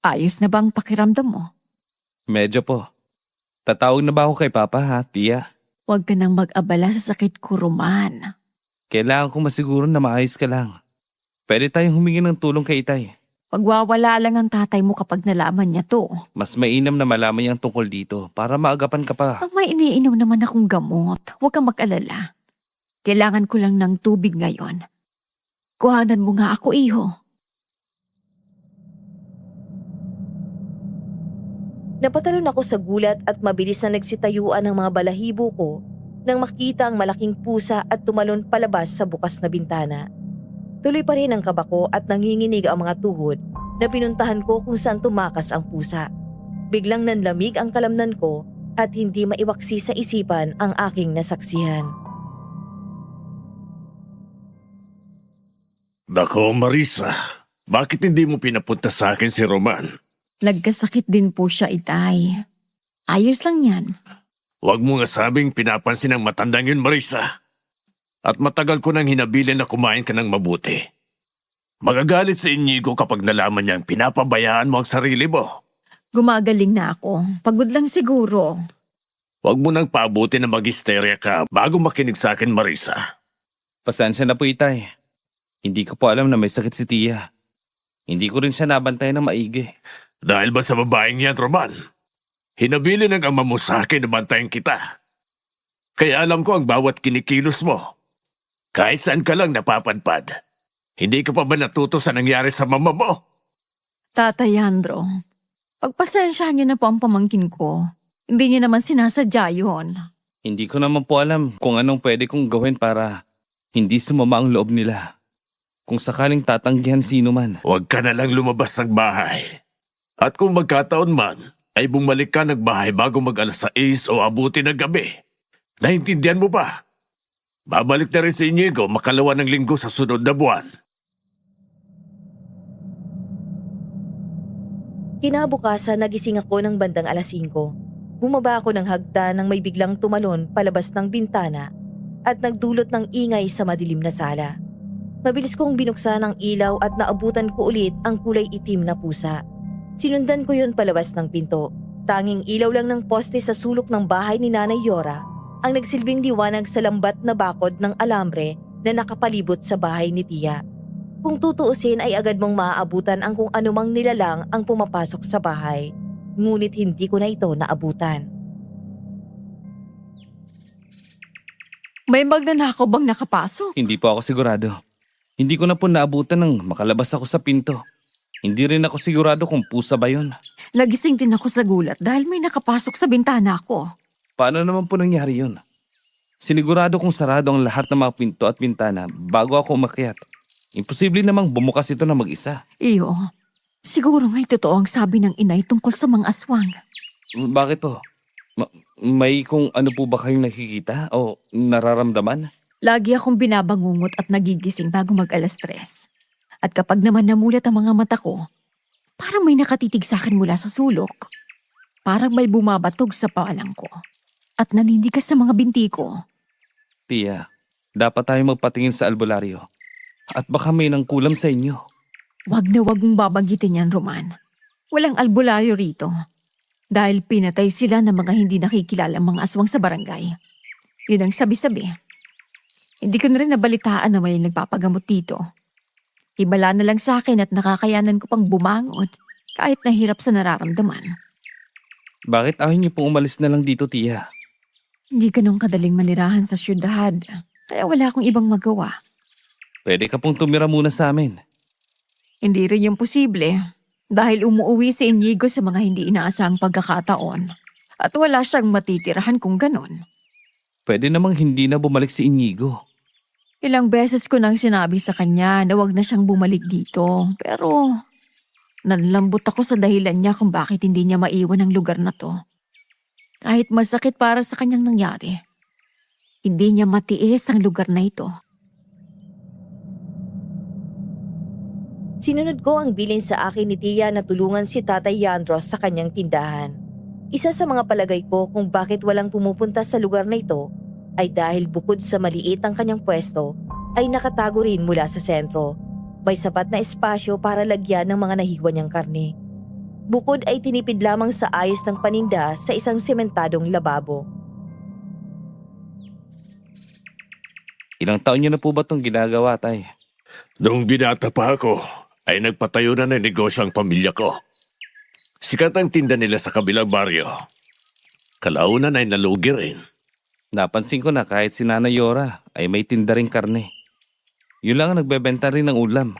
Ayos na bang pakiramdam mo? Medyo po. Tatawag na ba ako kay Papa ha, Tia? Huwag ka nang mag-abala sa sakit ko, Roman. Kailangan ko masiguro na maayos ka lang. Pwede tayong humingi ng tulong kay Itay. Pagwawala lang ang tatay mo kapag nalaman niya to. Mas mainam na malaman niyang tungkol dito para maagapan ka pa. Ang may iniinom naman akong gamot. Huwag kang mag-alala. Kailangan ko lang ng tubig ngayon. Kuhanan mo nga ako, iho. Napatalon ako sa gulat at mabilis na nagsitayuan ang mga balahibo ko nang makita ang malaking pusa at tumalon palabas sa bukas na bintana. Tuloy pa rin ang kaba ko at nanginginig ang mga tuhod na pinuntahan ko kung saan tumakas ang pusa. Biglang nanlamig ang kalamnan ko at hindi maiwaksi sa isipan ang aking nasaksihan. Nako, Marisa. Bakit hindi mo pinapunta sa akin si Roman? Nagkasakit din po siya, Itay. Ayos lang yan. Huwag mo nga sabing pinapansin ng matandang yun, Marisa. At matagal ko nang hinabilin na kumain ka ng mabuti. Magagalit sa Inigo kapag nalaman niyang pinapabayaan mo ang sarili mo. Gumagaling na ako. Pagod lang siguro. Huwag mo nang paabuti na mag-hysteria ka bago makinig sa akin, Marisa. Pasensya na po, Itay. Hindi ko po alam na may sakit si Tia. Hindi ko rin siya nabantayan ng maigi. Dahil ba sa babaeng yan, Roman? Hinabili ng ama mo sa akin na bantayan kita. Kaya alam ko ang bawat kinikilos mo. Kahit saan ka lang napapadpad. Hindi ka pa ba natuto sa nangyari sa mama mo? Tatay Andro, pagpasensyahan niyo na po ang pamangkin ko. Hindi niya naman sinasadya yun. Hindi ko naman po alam kung anong pwede kong gawin para hindi sumama ang loob nila. Kung sakaling tatanggihan sino man. Huwag ka na lang lumabas ng bahay. At kung magkataon man, ay bumalik ka ng bahay bago mag-alas 6 o abuti ng gabi. Naintindihan mo ba? Babalik na rin si Inigo makalawa ng linggo sa sunod na buwan. Kinabukasan nagising ako ng bandang alas 5. Bumaba ako ng hagda nang may biglang tumalon palabas ng bintana at nagdulot ng ingay sa madilim na sala. Mabilis kong binuksan ang ilaw at naabutan ko ulit ang kulay itim na pusa. Sinundan ko yun palabas ng pinto. Tanging ilaw lang ng poste sa sulok ng bahay ni Nanay Yora ang nagsilbing liwanag sa lambat na bakod ng alambre na nakapalibot sa bahay ni Tia. Kung tutuusin ay agad mong maaabutan ang kung anumang nilalang ang pumapasok sa bahay. Ngunit hindi ko na ito naabutan. May magnanakaw bang nakapasok? Hindi po ako sigurado. Hindi ko na po naabutan nang makalabas ako sa pinto. Hindi rin ako sigurado kung pusa ba yun. Nagising din ako sa gulat dahil may nakapasok sa bintana ko. Paano naman po nangyari yun? Sinigurado kong sarado ang lahat ng mga pinto at bintana bago ako umakyat. Imposible namang bumukas ito na mag-isa. Iyo, siguro nga'y totoo ang sabi ng inay tungkol sa mga aswang. Bakit po? May kung ano po ba kayong nakikita o nararamdaman? Lagi akong binabangungot at nagigising bago mag-alas 3. At kapag naman namulat ang mga mata ko, parang may nakatitig sa akin mula sa sulok. Parang may bumabatog sa paalang ko. At naninigas sa mga binti ko. Tia, dapat tayo magpatingin sa albularyo. At baka may nangkulam sa inyo. Wag na wag mong babanggitin yan, Roman. Walang albularyo rito. Dahil pinatay sila ng mga hindi nakikilalang mga aswang sa barangay. Yun ang sabi-sabi. Hindi ko na rin nabalitaan na may nagpapagamot dito. Himala na lang sa akin at nakakayanan ko pang bumangon kahit nahirap sa nararamdaman. Bakit ayaw niyo pong umalis na lang dito, Tia? Hindi ganun kadaling manirahan sa syudad. Kaya wala akong ibang magawa. Pwede ka pong tumira muna sa amin. Hindi rin yung posible dahil umuwi si Inigo sa mga hindi inaasahang pagkakataon at wala siyang matitirahan kung ganun. Pwede namang hindi na bumalik si Inigo. Ilang beses ko nang sinabi sa kanya na wag na siyang bumalik dito pero nanlambot ako sa dahilan niya kung bakit hindi niya maiwan ang lugar na to. Kahit masakit para sa kanyang nangyari, hindi niya matiis ang lugar na ito. Sinunod ko ang bilin sa akin ni Tia na tulungan si Tatay Yandros sa kanyang tindahan. Isa sa mga palagay ko kung bakit walang pumupunta sa lugar na ito ay dahil bukod sa maliit ang kanyang pwesto ay nakatago rin mula sa sentro. May sapat na espasyo para lagyan ng mga nahiwa niyang karne. Bukod ay tinipid lamang sa ayos ng paninda sa isang sementadong lababo. Ilang taon niyo na po ba itong ginagawa, Tay? Noong binata pa ako, ay nagpatayo na ng negosyo ang pamilya ko. Sikat ang tinda nila sa kabilang baryo. Kalaunan ay nalugi rin. Napansin ko na kahit si Nanay Yora ay may tinda ring karne. Yun lang ang nagbebenta rin ng ulam.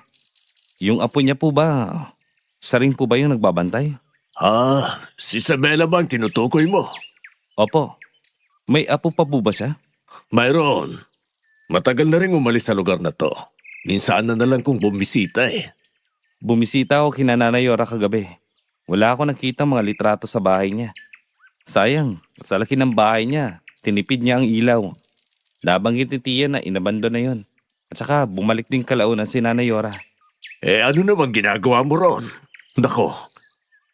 Yung apo niya po ba, siya rin po ba yung nagbabantay? Si Isabela ba ang tinutukoy mo? Opo. May apo pa po ba siya? Mayroon. Matagal na rin umalis sa lugar na to. Minsan na lang kung bumisita eh. Bumisita ako kina Nanay Yora kagabi. Wala ako nakita mga litrato sa bahay niya. Sayang, sa laki ng bahay niya, tinipid niya ang ilaw. Nabanggit ni Tia na inabando na yon. At saka bumalik din kalaunan si Nanay Yora. Ano naman ginagawa mo ron? Nako,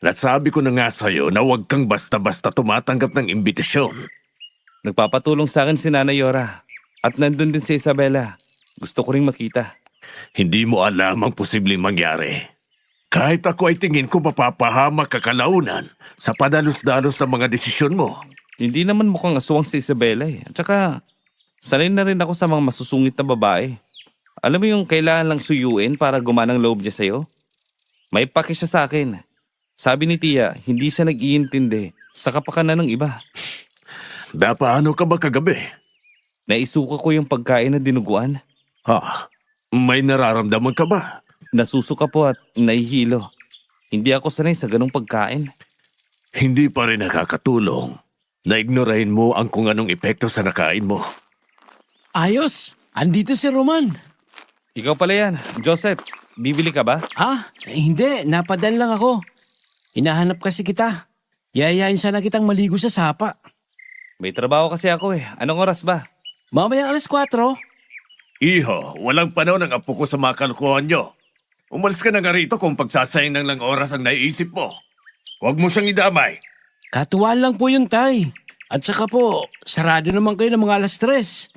nasabi ko na nga sa'yo na huwag kang basta-basta tumatanggap ng imbitasyon. Nagpapatulong sa akin si Nanay Yora. At nandun din si Isabela. Gusto ko ring makita. Hindi mo alam ang posibleng mangyari. Kahit ako ay tingin ko mapapahamak ka kalaunan sa padalos-dalos ng mga desisyon mo. Hindi naman mukhang aswang si Isabela eh. At saka, sanay na rin ako sa mga masusungit na babae. Alam mo yung kailangan lang suyuin para gumanang loob niya sa'yo? May pake siya sa akin. Sabi ni Tia, hindi siya nag-iintindi sa kapakanan ng iba. Paano ka ba kagabi? Naisuka ko yung pagkain na dinuguan. May nararamdaman ka ba? Nasusuka po at nahihilo. Hindi ako sanay sa ganong pagkain. Hindi pa rin nakakatulong na ignorahin mo ang kung anong epekto sa nakain mo. Ayos, andito si Roman. Ikaw pala yan. Joseph, bibili ka ba? Hindi, napadan lang ako. Hinahanap kasi kita. Yayain sana kitang maligo sa sapa. May trabaho kasi ako eh. Anong oras ba? Mamaya 4:00. Iho, walang panahon ang apo ko sa mga kalukuhan nyo. Umalis ka na nga rito kung pagsasayang lang oras ang naiisip mo. Huwag mo siyang idamay. Katuwaan lang po yun, Tay. At saka po, sarado naman kayo ng mga 3:00.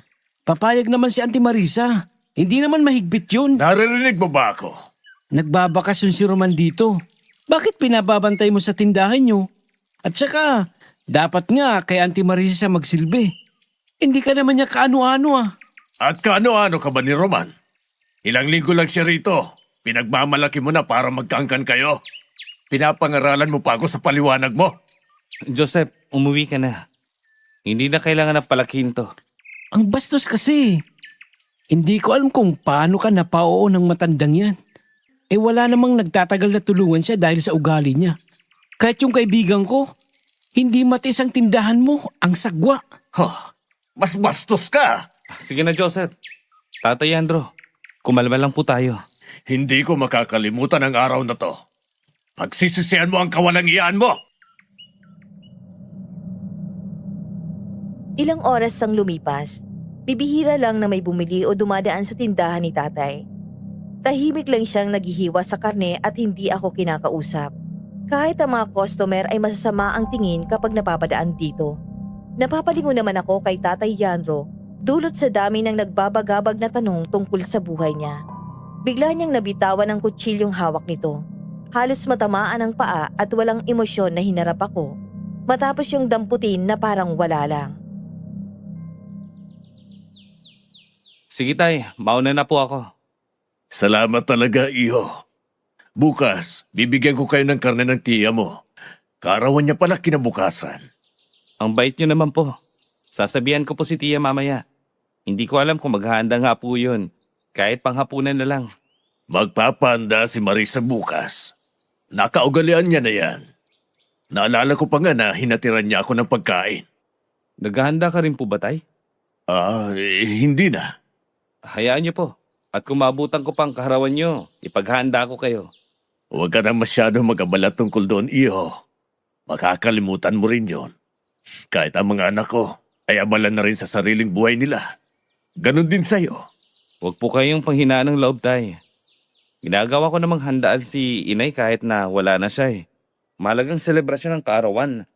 Papayag naman si Auntie Marisa. Hindi naman mahigpit yun. Naririnig mo ba ako? Nagbabakasyon si Roman dito. Bakit pinababantay mo sa tindahan nyo? At saka, dapat nga kay Auntie Marisa siya magsilbi. Hindi ka naman niya kaano-ano ah. At kaano-ano ka ba ni Roman? Ilang linggo lang siya rito. Pinagmamalaki mo na para magkaangkan kayo. Pinapangaralan mo pa ako sa paliwanag mo. Joseph, umuwi ka na. Hindi na kailangan na palakihin to. Ang bastos kasi. Hindi ko alam kung paano ka napao ng matandang yan. Wala namang nagtatagal na tulungan siya dahil sa ugali niya. Kahit yung kaibigan ko, hindi matis ang tindahan mo, ang sagwa. Mas bastos ka. Sige na, Joseph. Tatay Andro, kumalma lang po tayo. Hindi ko makakalimutan ang araw na to. Pagsisisihan mo ang kawalang-iyaan mo. Ilang oras ang lumipas. Bibihira lang na may bumili o dumadaan sa tindahan ni tatay. Tahimik lang siyang naghihiwa sa karne at hindi ako kinakausap. Kahit ang mga customer ay masasama ang tingin kapag napapadaan dito. Napapalingon naman ako kay Tatay Yandro dulot sa dami ng nagbabagabag na tanong tungkol sa buhay niya. Bigla niyang nabitawan ang kutsilyong hawak nito. Halos matamaan ang paa at walang emosyon na hinarap ako. Matapos yung damputin na parang wala lang. Sige tay, mauna na po ako. Salamat talaga, iho. Bukas, bibigyan ko kayo ng karne ng tiya mo. Kaarawan niya pala kinabukasan. Ang bait niyo naman po. Sasabihan ko po si Tia mamaya. Hindi ko alam kung maghahanda nga po yun. Kahit panghapunan na lang. Magpapanda si Marisa bukas. Nakaugalian niya na yan. Naalala ko pa nga na hinatiran niya ako ng pagkain. Naghahanda ka rin po ba tay? Hindi na. Hayaan niyo po. At kung maabutan ko pang kaharawan niyo, ipaghahanda ko kayo. Huwag ka na masyado mag-abala tungkol doon, iho. Makakalimutan mo rin yon. Kahit ang mga anak ko ay abala na rin sa sariling buhay nila. Ganon din sa'yo. Huwag po kayong panghinaan ng loob tay. Ginagawa ko namang handaan si inay kahit na wala na siya eh. Malagang selebrasyon ng kaarawan.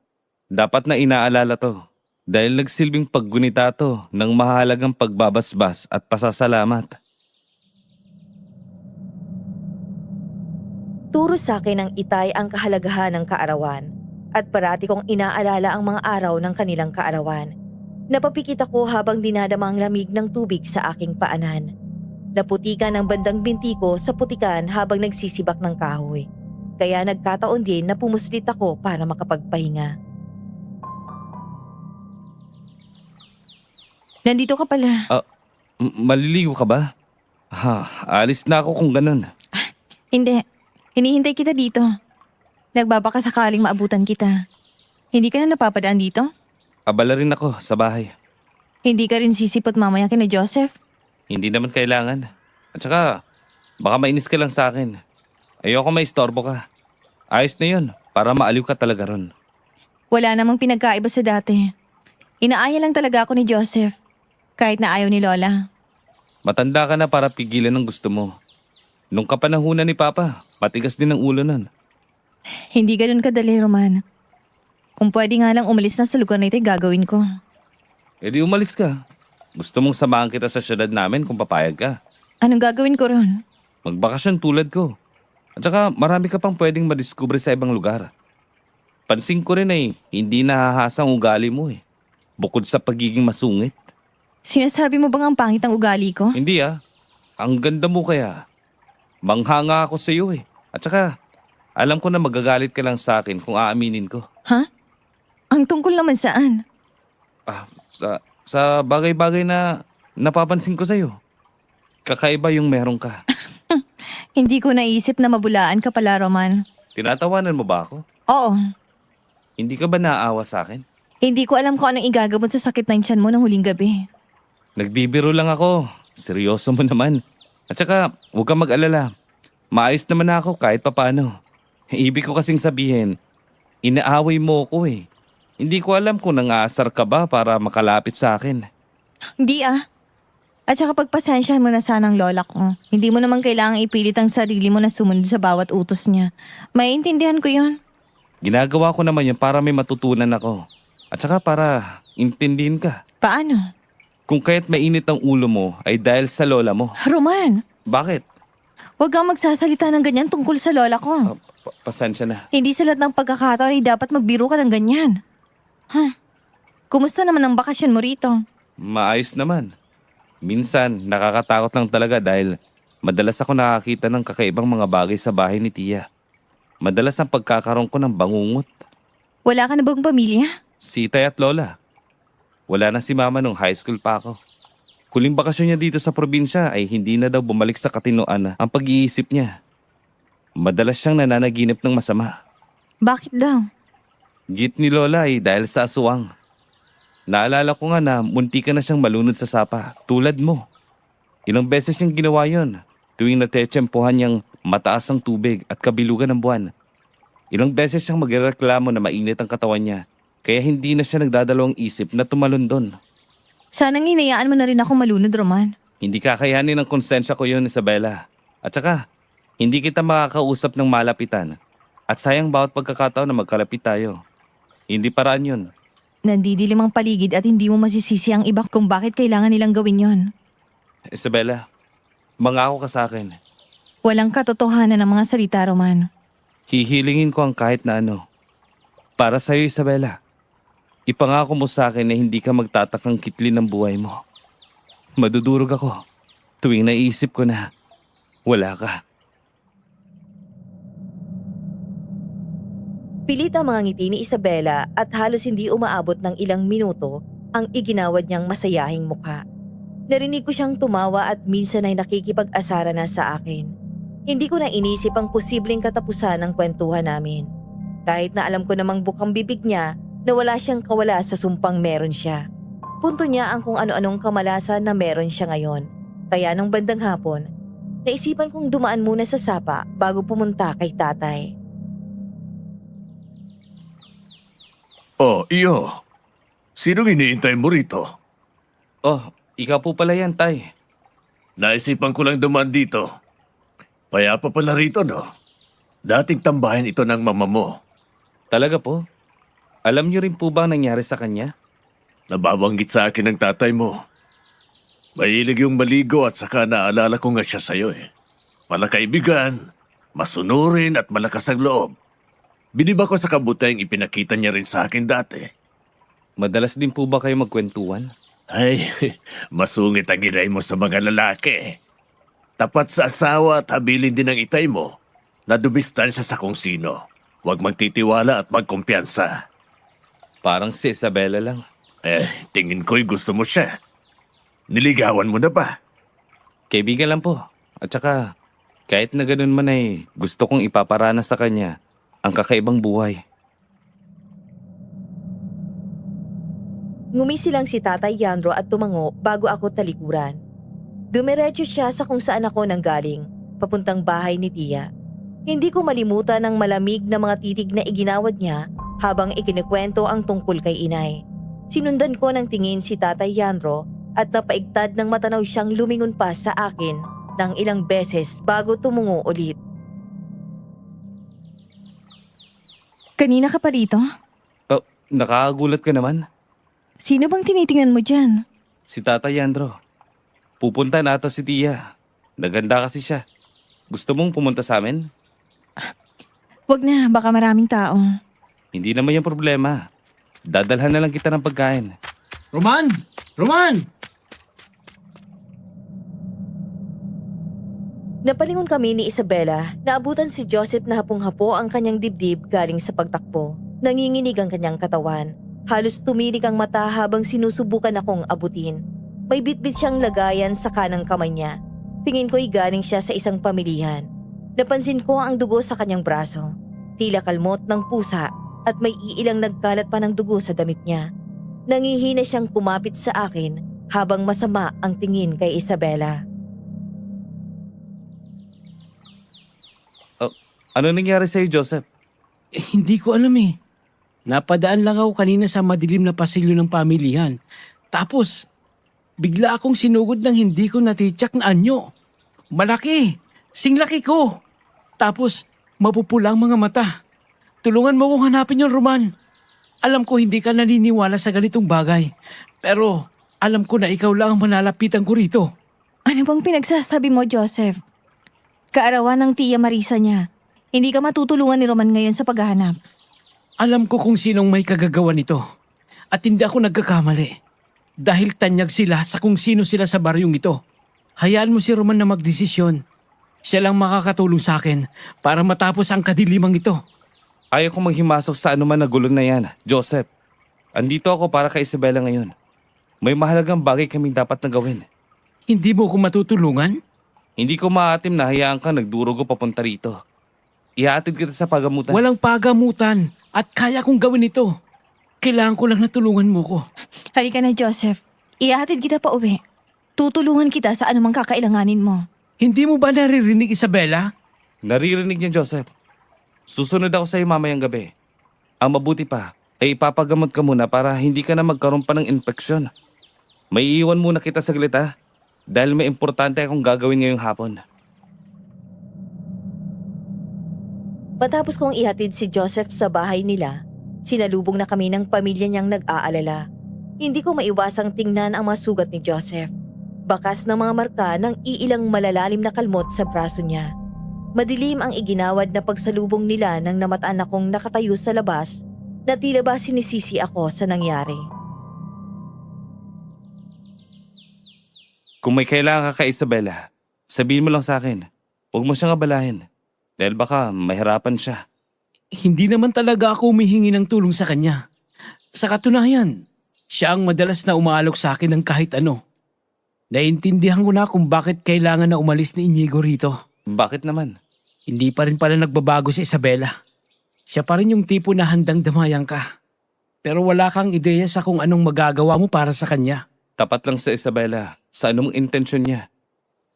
Dapat na inaalala to. Dahil nagsilbing paggunita to ng mahalagang pagbabasbas at pasasalamat. Turo sa akin ng itay ang kahalagahan ng kaarawan at parati kong inaalala ang mga araw ng kanilang kaarawan. Napapikit ako habang dinadama ang lamig ng tubig sa aking paanan. Naputikan ang bandang binti ko sa putikan habang nagsisibak ng kahoy. Kaya nagkataon din na pumuslit ako para makapagpahinga. Nandito ka pala. Maliligo ka ba? Alis na ako kung ganun. Hindi. Hinihintay kita dito. Nagbabaka sakaling maabutan kita. Hindi ka na napapadaan dito? Abala rin ako sa bahay. Hindi ka rin sisipot mamaya kina Joseph? Hindi naman kailangan. At saka, baka mainis ka lang sa akin. Ayoko maistorbo ka. Ayos na yun, para maaliw ka talaga ron. Wala namang pinagkaiba sa dati. Inaaya lang talaga ako ni Joseph. Kahit na ayaw ni Lola. Matanda ka na para pigilan ang gusto mo. Nung kapanahunan ni Papa, matigas din ang ulo nun. Hindi ganun kadali, Roman. Kung pwede nga lang umalis na sa lugar na ito, gagawin ko. E di umalis ka. Gusto mong samahan kita sa syudad namin kung papayag ka. Anong gagawin ko ron? Magbakasyon tulad ko. At saka marami ka pang pwedeng madiskubre sa ibang lugar. Pansin ko rin ay hindi nahahasang ugali mo eh. Bukod sa pagiging masungit. Sinasabi mo bang ang pangit ang ugali ko? Hindi ah. Ang ganda mo kaya. Manghanga ako sa iyo eh. At saka, alam ko na magagalit ka lang sa akin kung aaminin ko. Ha? Ang tungkol naman saan? Sa bagay-bagay na napapansin ko sa'yo. Kakaiba yung meron ka. Hindi ko naisip na mabulaan ka pala, Roman. Tinatawanan mo ba ako? Oo. Hindi ka ba naaawa sa akin? Hindi ko alam kung anong igagamot sa sakit ng tiyan mo ng huling gabi. Nagbibiro lang ako. Seryoso mo naman. At saka, huwag kang mag-alala. Maayos naman ako kahit papano. Ibig ko kasing sabihin, inaaway mo ko eh. Hindi ko alam kung nangaasar ka ba para makalapit sa akin. Hindi ah. At saka pagpasensyahan mo na sana ang lola ko. Hindi mo naman kailangang ipilit ang sarili mo na sumunod sa bawat utos niya. Maiintindihan ko yon. Ginagawa ko naman yan para may matutunan ako. At saka para intindihin ka. Paano? Kung kaya't mainit ang ulo mo ay dahil sa lola mo. Roman! Bakit? Huwag kang magsasalita ng ganyan tungkol sa lola ko. Pasensya na. Hindi sa lahat ng pagkakataon ay dapat magbiro ka ng ganyan. Kumusta naman ang bakasyon mo rito? Maayos naman. Minsan, nakakatakot lang talaga dahil madalas ako nakakita ng kakaibang mga bagay sa bahay ni Tia. Madalas ang pagkakaroon ko ng bangungot. Wala ka na bang pamilya? Si Tay at Lola. Wala na si Mama nung high school pa ako. Huling bakasyon niya dito sa probinsya ay hindi na daw bumalik sa katinoan ang pag-iisip niya. Madalas siyang nananaginip ng masama. Bakit daw? Git ni Lola ay dahil sa aswang. Naalala ko nga na munti ka na siyang malunod sa sapa, tulad mo. Ilang beses niyang ginawa yon tuwing natetsempohan niyang mataas ang tubig at kabilugan ng buwan. Ilang beses siyang magreklamo na mainit ang katawan niya, kaya hindi na siya nagdadalawang isip na tumalon doon. Sanang hinayaan mo na rin ako malunod, Roman. Hindi kakayanin ng konsensya ko yun, Isabela. At saka, hindi kita makakausap ng malapitan. At sayang bawat pagkakataon na magkalapit tayo. Hindi paraan yun. Nandidilim ang paligid at hindi mo masisisi ang iba kung bakit kailangan nilang gawin yon. Isabela, mangako ka sa akin. Walang katotohanan ng mga salita, Roman. Hihilingin ko ang kahit na ano. Para sa'yo, Isabela. Ipangako mo sa akin na hindi ka magtatakang kitlin ng buhay mo. Madudurog ako tuwing naisip ko na wala ka. Pilit ang mga ngiti ni Isabela at halos hindi umaabot ng ilang minuto ang iginawad niyang masayahing mukha. Narinig ko siyang tumawa at minsan ay nakikipag-asara na sa akin. Hindi ko na inisip ang posibleng katapusan ng kwentuhan namin. Kahit na alam ko namang bukang bibig niya na wala siyang kawala sa sumpang meron siya. Punto niya ang kung ano-anong kamalasan na meron siya ngayon. Kaya nung bandang hapon, naisipan kong dumaan muna sa sapa bago pumunta kay tatay. Oh, iyo. Sinong iniintay mo rito? Oh, ikaw po pala yan, Tay. Naisipan ko lang dumaan dito. Payapa pala rito, no? Dating tambahin ito ng mama mo. Talaga po? Alam niyo rin po ba ang nangyari sa kanya? Nababanggit sa akin ng tatay mo. Mahilig yung maligo at saka naalala ko nga siya sa'yo eh. Malakaibigan, masunurin at malakas ang loob. Biniba ko sa kabutayang ipinakita niya rin sa akin dati. Madalas din po ba kayo magkwentuhan? Ay, masungit ang inay mo sa mga lalaki. Tapat sa asawa at habilin din ang itay mo na dumistansya sa kung sino. Huwag magtitiwala at magkumpiyansa. Parang si Isabela lang. Tingin ko'y gusto mo siya. Niligawan mo na ba? Kaibigan lang po. At saka, kahit na ganun man ay gusto kong ipaparana sa kanya ang kakaibang buhay. Ngumisi lang si Tatay Yandro at tumango bago ako talikuran. Dumiretso siya sa kung saan ako nanggaling, papuntang bahay ni Tia. Hindi ko malimutan ang malamig na mga titig na iginawad niya habang ikinikwento ang tungkol kay inay. Sinundan ko ng tingin si Tatay Yandro at napaigtad ng matanaw siyang lumingon pa sa akin ng ilang beses bago tumungo ulit. Kanina ka pa rito? Oh, nakakagulat ka naman. Sino bang tinitingnan mo dyan? Si Tata Yandro. Pupunta na ata si Tia. Naganda kasi siya. Gusto mong pumunta sa amin? Wag na, baka maraming tao. Hindi naman yung problema. Dadalhan na lang kita ng pagkain. Roman! Roman! Napalingon kami ni Isabela na abutan si Joseph na hapong-hapo ang kanyang dibdib galing sa pagtakbo. Nanginginig ang kanyang katawan. Halos tumirik ang mata habang sinusubukan akong abutin. May bitbit siyang lagayan sa kanang kamay niya. Tingin ko'y galing siya sa isang pamilihan. Napansin ko ang dugo sa kanyang braso. Tila kalmot ng pusa at may iilang nagkalat pa ng dugo sa damit niya. Nangihina siyang kumapit sa akin habang masama ang tingin kay Isabela. Ano nangyari sa'yo, Joseph? Hindi ko alam eh. Napadaan lang ako kanina sa madilim na pasilyo ng pamilihan. Tapos, bigla akong sinugod ng hindi ko natitsak na anyo. Malaki! Singlaki ko! Tapos, mapupulang mga mata. Tulungan mo kong hanapin yung Roman. Alam ko hindi ka naniniwala sa ganitong bagay. Pero, alam ko na ikaw lang ang manalapitan ko rito. Ano bang pinagsasabi mo, Joseph? Kaarawan ng Tia Marisa niya. Hindi ka matutulungan ni Roman ngayon sa paghahanap. Alam ko kung sinong may kagagawa nito. At hindi ako nagkakamali. Dahil tanyag sila sa kung sino sila sa baryong ito. Hayaan mo si Roman na magdesisyon. Siya lang makakatulong sa akin para matapos ang kadilimang ito. Ayaw kong maghimasok sa anuman na gulo na yan, Joseph. Andito ako para kay Isabela ngayon. May mahalagang bagay kaming dapat na gawin. Hindi mo ko matutulungan? Hindi ko maatim na hayaan ka nagdurugo papunta rito. Ihaatid kita sa pagamutan. Walang pagamutan at kaya kong gawin ito. Kailangan ko lang na tulungan mo ko. Halika na, Joseph. Ihahatid kita pa uwi. Tutulungan kita sa anumang kakailanganin mo. Hindi mo ba naririnig, Isabela? Naririnig niya, Joseph. Susunod ako sa iyo mamayang gabi. Ang mabuti pa ay ipapagamot ka muna para hindi ka na magkaroon pa ng infeksyon. May iiwan muna kita saglit ha. Dahil may importante akong gagawin ngayong hapon. Matapos kong ihatid si Joseph sa bahay nila, sinalubong na kami ng pamilya niyang nag-aalala. Hindi ko maiwasang tingnan ang mga sugat ni Joseph. Bakas ng mga marka ng iilang malalalim na kalmot sa braso niya. Madilim ang iginawad na pagsalubong nila nang namataan akong nakatayo sa labas na tila ba sinisisi ako sa nangyari. Kung may kailangan ka kay Isabela, sabihin mo lang sa akin. Huwag mo siyang abalahin. Dahil baka mahirapan siya. Hindi naman talaga ako humihingi ng tulong sa kanya. Sa katunayan, siya ang madalas na umaalok sa akin ng kahit ano. Naiintindihan ko na kung bakit kailangan na umalis ni Inigo rito. Bakit naman? Hindi pa rin pala nagbabago si Isabela. Siya pa rin yung tipo na handang damayan ka. Pero wala kang ideya sa kung anong magagawa mo para sa kanya. Tapat lang sa Isabela sa anong intensyon niya.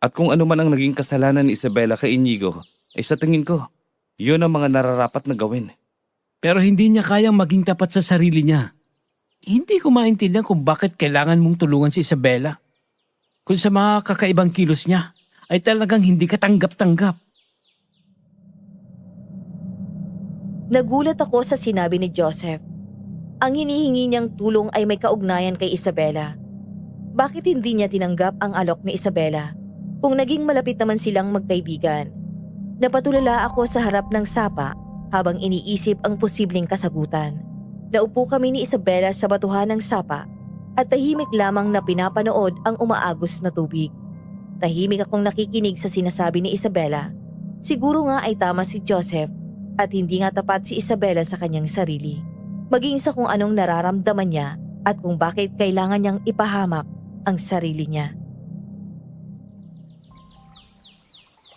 At kung ano man ang naging kasalanan ni Isabela kay Inigo, ay sa tingin ko, yun ang mga nararapat na gawin. Pero hindi niya kayang maging tapat sa sarili niya. Hindi ko maintindihan kung bakit kailangan mong tulungan si Isabela. Kung sa mga kakaibang kilos niya, ay talagang hindi ka tanggap-tanggap. Nagulat ako sa sinabi ni Joseph. Ang hinihingi niyang tulong ay may kaugnayan kay Isabela. Bakit hindi niya tinanggap ang alok ni Isabela kung naging malapit naman silang magkaibigan? Napatulala ako sa harap ng sapa habang iniisip ang posibleng kasagutan. Naupo kami ni Isabela sa batuhan ng sapa at tahimik lamang na pinapanood ang umaagos na tubig. Tahimik akong nakikinig sa sinasabi ni Isabela. Siguro nga ay tama si Joseph at hindi nga tapat si Isabela sa kanyang sarili. Maging sa kung anong nararamdaman niya at kung bakit kailangan niyang ipahamak ang sarili niya.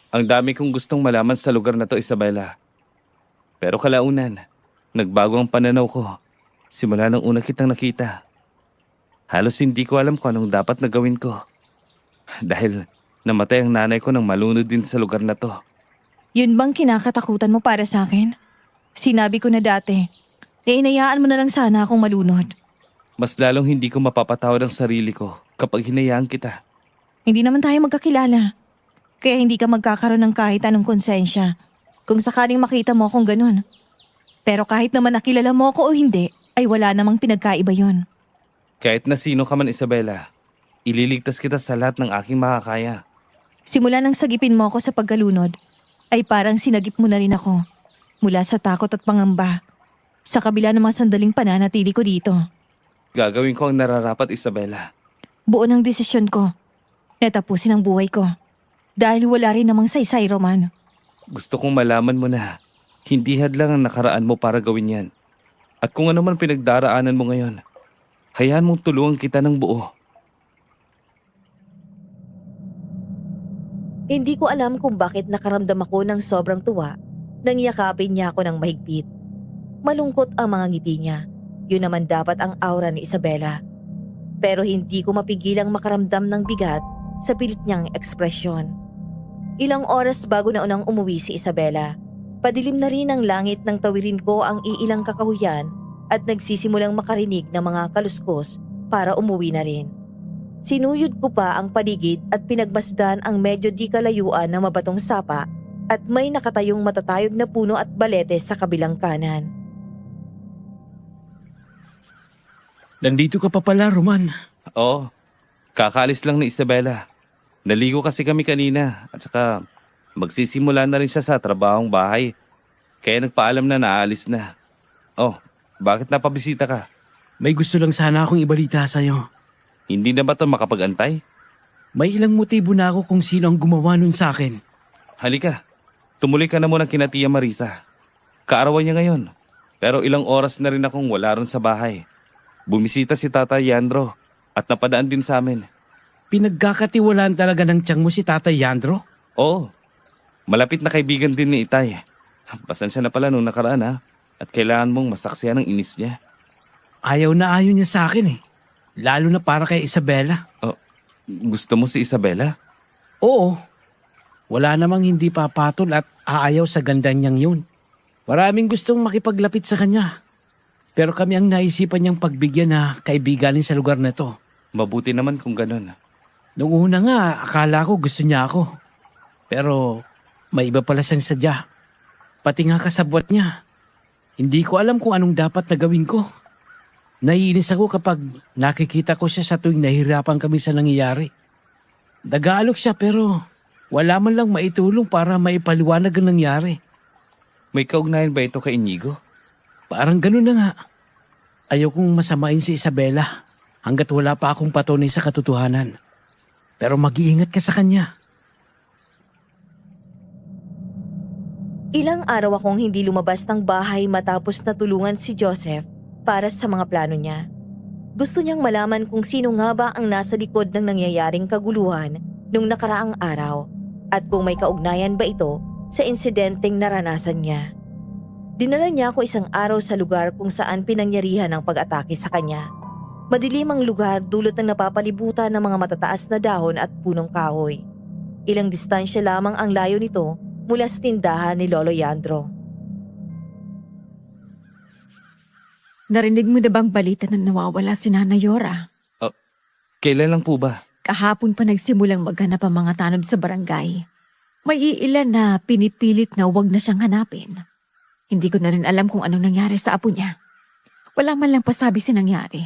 Ang dami kong gustong malaman sa lugar na to, Isabela. Pero kalaunan, nagbago ang pananaw ko. Simula nung una kitang nakita. Halos hindi ko alam kung anong dapat na gawin ko. Dahil namatay ang nanay ko nang malunod din sa lugar na to. Yun bang kinakatakutan mo para sa akin? Sinabi ko na dati, inayaan mo na lang sana akong malunod. Mas lalong hindi ko mapapatawad ang sarili ko kapag hinayaan kita. Hindi naman tayo magkakilala. Kaya hindi ka magkakaroon ng kahit anong konsensya kung sakaling makita mo akong ganun. Pero kahit naman nakilala mo ako o hindi, ay wala namang pinagkaiba yon. Kahit na sino ka man, Isabela, ililigtas kita sa lahat ng aking makakaya. Simula nang sagipin mo ako sa pagkalunod, ay parang sinagip mo na rin ako. Mula sa takot at pangamba. Sa kabila ng mga sandaling pananatili ko dito. Gagawin ko ang nararapat, Isabela. Buo ng desisyon ko. Natapusin ang buhay ko. Dahil wala rin namang saysay, Roman. Gusto kong malaman mo na hindi hadlang ang nakaraan mo para gawin yan. At kung ano man pinagdaraanan mo ngayon, hayaan mong tulungan kita ng buo. Hindi ko alam kung bakit nakaramdam ako ng sobrang tuwa nang yakapin niya ako ng mahigpit. Malungkot ang mga ngiti niya. Yun naman dapat ang aura ni Isabela. Pero hindi ko mapigilang makaramdam ng bigat sa pilit niyang ekspresyon. Ilang oras bago na unang umuwi si Isabela, padilim na rin ang langit nang tawirin ko ang iilang kakahuyan at nagsisimulang makarinig ng mga kaluskos para umuwi na rin. Sinuyod ko pa ang paligid at pinagmasdan ang medyo di kalayuan na mabatong sapa at may nakatayong matatayog na puno at balete sa kabilang kanan. Nandito ka pa pala, Roman. Oo, kakaalis lang ni Isabela. Naligo kasi kami kanina at saka Magsisimula na rin siya sa trabahong bahay. Kaya nagpaalam na naalis na. Oh, bakit napabisita ka? May gusto lang sana akong ibalita sa'yo. Hindi na ba ito makapag-antay? May ilang motibo na ako kung sino ang gumawa nun sa akin. Halika, tumuloy ka na muna kina Tia Marisa. Kaarawan niya ngayon. Pero ilang oras na rin akong wala ron sa bahay. Bumisita si Tata Yandro at napadaan din sa amin. Pinagkakatiwalaan talaga ng tiyang mo si Tatay Yandro? Oo, malapit na kaibigan din ni Itay. Pasensya na pala nung nakaraan ha. At kailangan mong masaksihan ang inis niya. Ayaw na ayaw niya sa akin eh. Lalo na para kay Isabela. Gusto mo si Isabela? Oo. Wala namang hindi papatol at aayaw sa ganda niyang yun. Maraming gustong makipaglapit sa kanya. Pero kami ang naisipan niyang pagbigyan na kaibiganin sa lugar na to. Mabuti naman kung ganun. Noong una nga, akala ko gusto niya ako. Pero may iba pala siyang sadya. Pati nga kasabwat niya. Hindi ko alam kung anong dapat na gawin ko. Naiinis ako kapag nakikita ko siya sa tuwing nahihirapan kami sa nangyayari. Nag-aalok siya pero wala man lang maitulong para maipaliwanag ang nangyari. May kaugnayan ba ito kay Inigo? Parang ganun na nga. Ayaw kong masamain si Isabela hanggat wala pa akong patunay sa katotohanan. Pero mag-iingat ka sa kanya. Ilang araw akong hindi lumabas ng bahay matapos natulungan si Joseph para sa mga plano niya. Gusto niyang malaman kung sino nga ba ang nasa likod ng nangyayaring kaguluhan nung nakaraang araw at kung may kaugnayan ba ito sa insidenteng naranasan niya. Dinala niya ako isang araw sa lugar kung saan pinangyarihan ang pag-atake sa kanya. Madilim ang lugar dulot ng napapalibutan ng mga matataas na dahon at punong kahoy. Ilang distansya lamang ang layo nito mula sa tindahan ni Lolo Yandro. Narinig mo na bang balita na nawawala si Nana Yora? Kailan lang po ba? Kahapon pa nagsimulang maghanap ang mga tanod sa barangay. May iilan na pinipilit na huwag na siyang hanapin. Hindi ko na rin alam kung anong nangyari sa apo niya. Wala man lang pasabi si nangyari.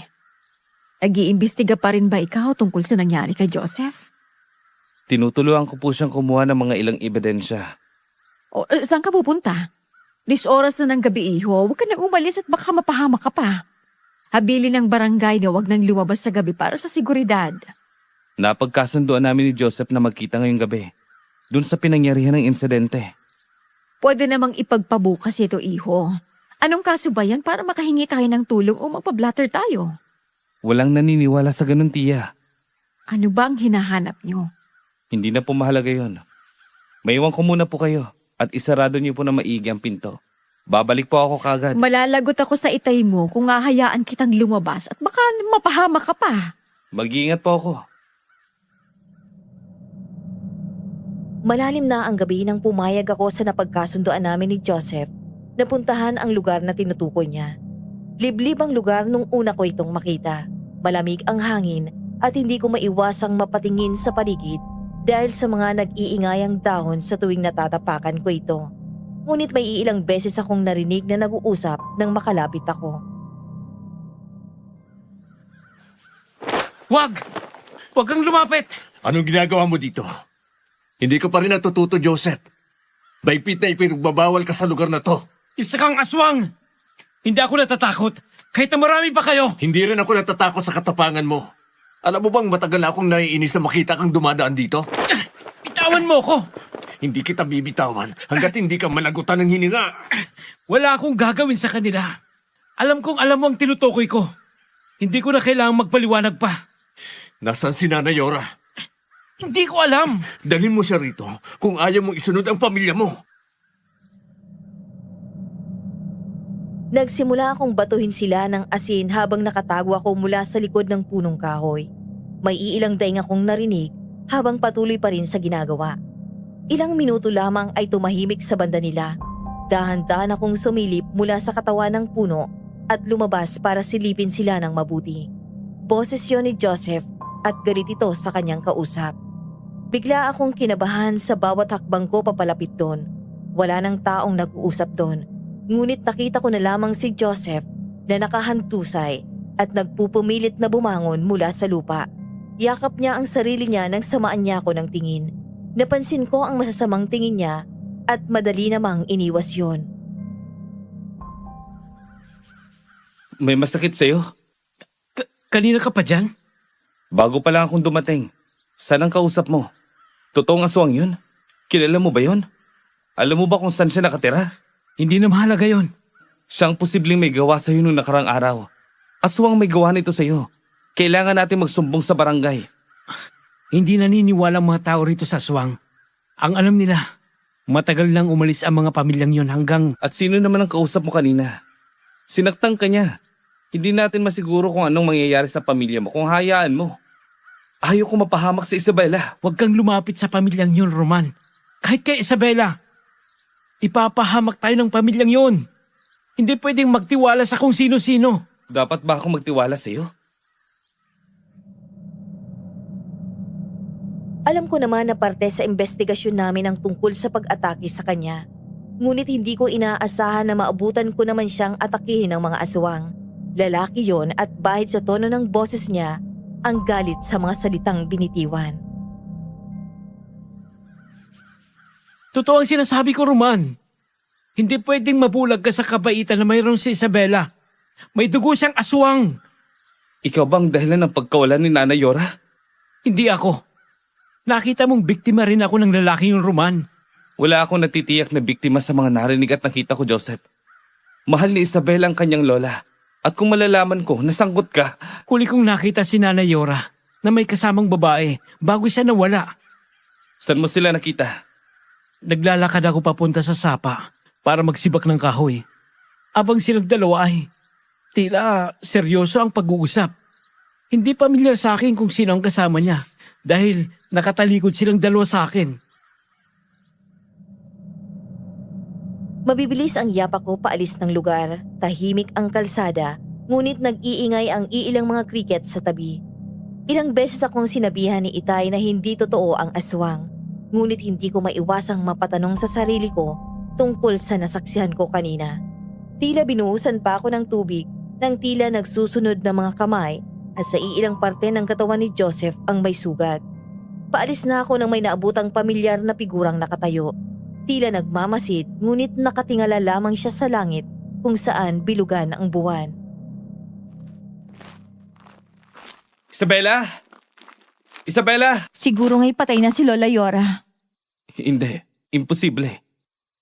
Nag-iimbestiga pa rin ba ikaw tungkol sa nangyari kay Joseph? Tinutuluan ko po siyang kumuha ng mga ilang ebidensya. Saan ka pupunta? 10 oras na ng gabi, iho. Huwag ka nang umalis at baka mapahamak ka pa. Habili ng barangay na huwag nang lumabas sa gabi para sa seguridad. Napagkasunduan namin ni Joseph na magkita ngayong gabi. Doon sa pinangyarihan ng insidente. Pwede namang ipagpabukas ito, iho. Anong kaso ba yan para makahingi tayo ng tulong o magpa-blatter tayo? Walang naniniwala sa ganun, Tia. Ano ba ang hinahanap niyo? Hindi na po mahalaga yon. Maiwan ko muna po kayo at isarado niyo po na maigi ang pinto. Babalik po ako kagad. Malalagot ako sa itay mo kung hahayaan kitang lumabas at baka mapahamak ka pa. Mag-iingat po ako. Malalim na ang gabi nang pumayag ako sa napagkasundoan namin ni Joseph na puntahan ang lugar na tinutukoy niya. Liblib ang lugar nung una ko itong makita. Malamig ang hangin at hindi ko maiwasang mapatingin sa paligid dahil sa mga nag-iingayang dahon sa tuwing natatapakan ko ito. Ngunit may ilang beses akong narinig na nag-uusap nang makalapit ako. Wag! Wag kang lumapit! Anong ginagawa mo dito? Hindi ka pa rin natututo, Joseph. Baigpit na ipinagbabawal ka sa lugar na to. Isa kang aswang! Hindi ako natatakot kahit na marami pa kayo! Hindi rin ako natatakot sa katapangan mo. Alam mo bang matagal na akong naiinis na makita kang dumadaan dito? Bitawan mo ko! Hindi kita bibitawan hanggat hindi ka managutan ng hininga. Wala akong gagawin sa kanila. Alam kong alam mo ang tinutukoy ko. Hindi ko na kailangang magpaliwanag pa. Nasaan si Nana Yora? Hindi ko alam. Dalhin mo siya rito kung ayaw mong isunod ang pamilya mo. Nagsimula akong batuhin sila ng asin habang nakatago ako mula sa likod ng punong kahoy. May iilang daing akong narinig habang patuloy pa rin sa ginagawa. Ilang minuto lamang ay tumahimik sa banda nila. Dahan-dahan akong sumilip mula sa katawan ng puno at lumabas para silipin sila ng mabuti. Boses yun ni Joseph at galit ito sa kanyang kausap. Bigla akong kinabahan sa bawat hakbang ko papalapit doon. Wala nang taong nag-uusap doon. Ngunit nakita ko na lamang si Joseph na nakahantusay at nagpupumilit na bumangon mula sa lupa. Yakap niya ang sarili niya nang samaan niya ako ng tingin. Napansin ko ang masasamang tingin niya at madali namang iniwas yon. May masakit sa'yo? Kanina ka pa dyan? Bago pa lang akong dumating. Saan ang kausap mo? Totoong aswang yun? Kilala mo ba yun? Alam mo ba kung saan siya nakatira? Hindi na mahalaga yon. Siyang posibleng may gawa sa'yo nung nakarang araw. Aswang may gawa nito sa'yo. Kailangan natin magsumbong sa barangay. Hindi naniniwala ang mga tao rito sa aswang. Ang alam nila, matagal nang umalis ang mga pamilyang yon hanggang... At sino naman ang kausap mo kanina? Sinaktan ka niya. Hindi natin masiguro kung anong mangyayari sa pamilya mo kung hayaan mo. Ayaw ko mapahamak si Isabela. Huwag kang lumapit sa pamilyang yon, Roman. Kahit kay Isabela, ipapahamak tayo ng pamilyang yon. Hindi pwedeng magtiwala sa kung sino-sino. Dapat ba ako magtiwala sa'yo? Alam ko naman na parte sa investigasyon namin ang tungkol sa pag-atake sa kanya. Ngunit hindi ko inaasahan na maabutan ko naman siyang atakihin ng mga aswang. Lalaki yon at bahid sa tono ng boses niya ang galit sa mga salitang binitiwan. Totoo ang sinasabi ko, Roman. Hindi pwedeng mabulag ka sa kabaitan na mayroon si Isabela. May dugo siyang aswang. Ikaw bang dahilan ng pagkawalan ni Nana Yora? Hindi ako. Nakita mong biktima rin ako ng lalaki yung Roman. Wala akong natitiyak na biktima sa mga narinig at nakita ko, Joseph. Mahal ni Isabela ang kanyang lola. At kung malalaman ko, nasangkot ka. Huli kong nakita si Nana Yora na may kasamang babae bago siya nawala. Saan mo sila nakita? Naglalakad ako papunta sa sapa para magsibak ng kahoy. Abang silang dalawa ay tila seryoso ang pag-uusap. Hindi pamilyar sa akin kung sino ang kasama niya dahil nakatalikod silang dalawa sa akin. Mabibilis ang yapa ko paalis ng lugar, tahimik ang kalsada, ngunit nag-iingay ang iilang mga cricket sa tabi. Ilang beses akong sinabihan ni Itay na hindi totoo ang aswang, ngunit hindi ko maiwasang mapatanong sa sarili ko tungkol sa nasaksihan ko kanina. Tila binuhusan pa ako ng tubig nang tila nagsusunod na mga kamay at sa iilang parte ng katawan ni Joseph ang may sugat. Paalis na ako nang may naabutang pamilyar na figurang nakatayo. Tila nagmamasid ngunit nakatingala lamang siya sa langit kung saan bilugan ang buwan. Isabela! Isabela! Siguro nga'y patay na si Lola Yora. Hindi. Imposible.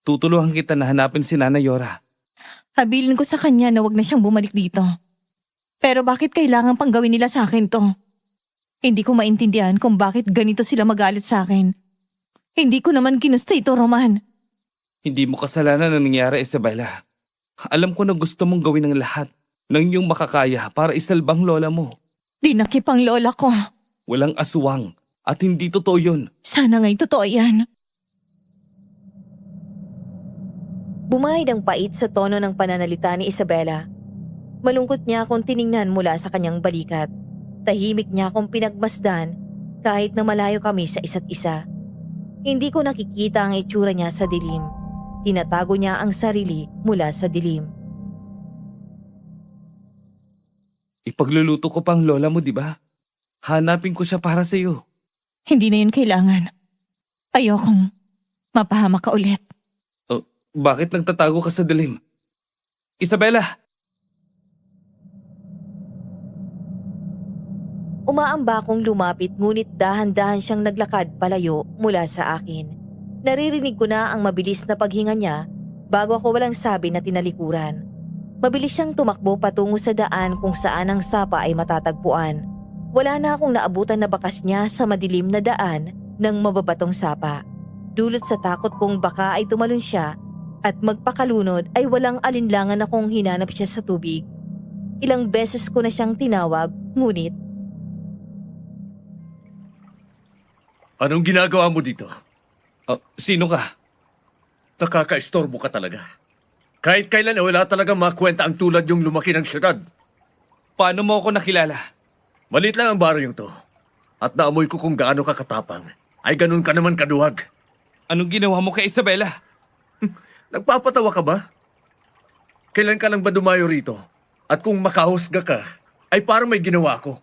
Tutulungan kita na hanapin si Nana Yora. Habilin ko sa kanya na wag na siyang bumalik dito. Pero bakit kailangan pang gawin nila sa akin to? Hindi ko maintindihan kung bakit ganito sila magalit sa akin. Hindi ko naman ginusto ito, Roman. Hindi mo kasalanan ang nangyari, Isabela. Alam ko na gusto mong gawin ang lahat ng iyong makakaya para isalbang lola mo. Dinakip ang lola ko. Walang aswang at hindi totoo yun. Sana nga'y totoo yan. Bumahid ang pait sa tono ng pananalita ni Isabela. Malungkot niya akong tiningnan mula sa kanyang balikat. Tahimik niya akong pinagmasdan kahit na malayo kami sa isa't isa. Hindi ko nakikita ang itsura niya sa dilim. Tinatago niya ang sarili mula sa dilim. Ipagluluto ko pang lola mo, di ba? Hanapin ko siya para sa iyo. Hindi na yun kailangan. Ayokong mapahamak ka ulit. Bakit nagtatago ka sa dilim? Isabela! Umaamba akong lumapit ngunit dahan-dahan siyang naglakad palayo mula sa akin. Naririnig ko na ang mabilis na paghinga niya bago ako walang sabi na tinalikuran. Mabilis siyang tumakbo patungo sa daan kung saan ang sapa ay matatagpuan. Wala na akong naabutan na bakas niya sa madilim na daan ng mababatong sapa. Dulot sa takot kong baka ay tumalon siya at magpakalunod ay walang alinlangan akong hinanap siya sa tubig. Ilang beses ko na siyang tinawag ngunit Anong ginagawa mo dito? Sino ka? Nakaka-istorbo ka talaga. Kahit kailan wala talagang makwenta ang tulad yung lumaki ng syudad. Paano mo ako nakilala? Malit lang ang baryong to. At naamoy ko kung gaano ka katapang. Ay ganun ka naman kaduwag. Anong ginawa mo kay Isabela? Nagpapatawa ka ba? Kailan ka lang ba dumayo rito? At kung makahusga ka, ay parang may ginawa ko.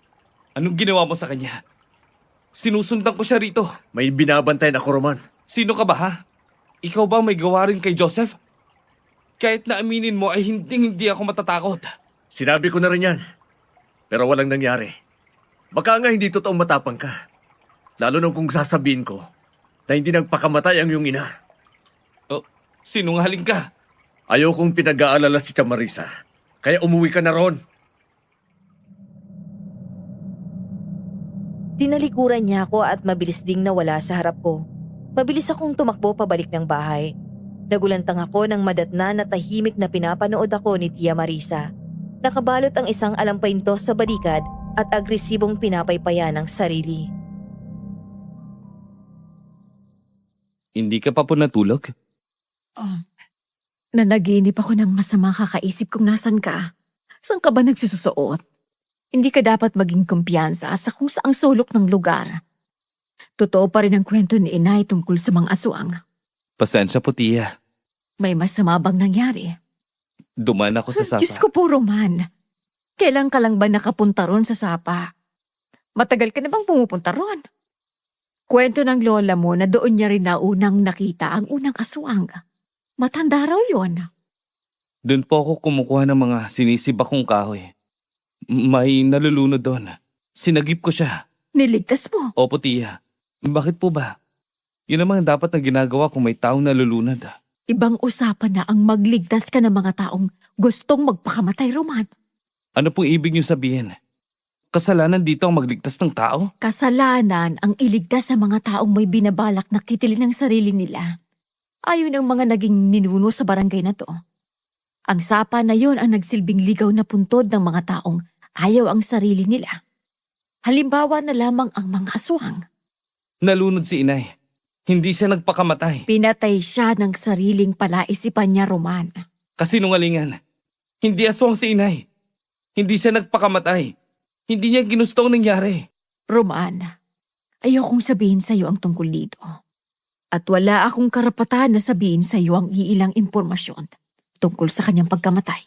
Anong ginawa mo sa kanya? Sinusundan ko siya rito. May binabantayan ako, Roman. Sino ka ba ha? Ikaw ba may gawa rin kay Joseph? Kahit na aminin mo ay hindi ako matatakot. Sinabi ko na rin yan. Pero walang nangyari. Baka nga hindi totoong matapang ka. Lalo nung kung sasabihin ko na hindi nagpakamatay ang iyong ina. Oh, sinungaling ka. Ayokong pinag-aalala si Chamarisa. Kaya umuwi ka na ron. Tinalikuran niya ako at mabilis ding nawala sa harap ko. Mabilis akong tumakbo pabalik ng bahay. Nagulantang ako nang madatna na tahimik na pinapanood ako ni Tia Marisa. Nakabalot ang isang alampaintos sa balikat at agresibong pinapaypayan ng sarili. Hindi ka pa po natulog? Nanaginip ako ng masama kakaisip kung nasan ka. Saan ka ba nagsusuot? Hindi ka dapat maging kumpiyansa sa kung saang sulok ng lugar. Totoo pa rin ang kwento ni Inay tungkol sa mga aswang. Pasensya po, Tia. May masama bang nangyari? Duman ako sa sapa. Diyos ko po, Roman. Kailan ka lang ba nakapunta ron sa sapa? Matagal ka na bang pumupunta ron? Kwento ng lola mo na doon niya rin na unang nakita ang unang aswang. Matanda raw yun. Doon po ako kumukuha ng mga sinisibak kong kahoy. May nalulunod doon. Sinagip ko siya. Niligtas mo. Opo, Tia. Bakit po ba? Yun naman ang dapat na ginagawa kung may taong nalulunod. Ibang usapan na ang magligtas ka ng mga taong gustong magpakamatay, Roman. Ano pong ibig niyo sabihin? Kasalanan dito ang magligtas ng tao? Kasalanan ang iligtas sa mga taong may binabalak na kitilin ng sarili nila. Ayon ang mga naging ninuno sa barangay na to. Ang sapa na yon ang nagsilbing ligaw na puntod ng mga taong ayaw ang sarili nila. Halimbawa na lamang ang mga aswang. Nalunod si Inay. Hindi siya nagpakamatay. Pinatay siya ng sariling palaisipan niya, Roman. Kasinungalingan. Hindi aswang si Inay. Hindi siya nagpakamatay. Hindi niya ginustong nangyari. Roman, ayokong sabihin sa iyo ang tungkol dito. At wala akong karapatan na sabihin sa iyo ang iilang impormasyon tungkol sa kanyang pagkamatay.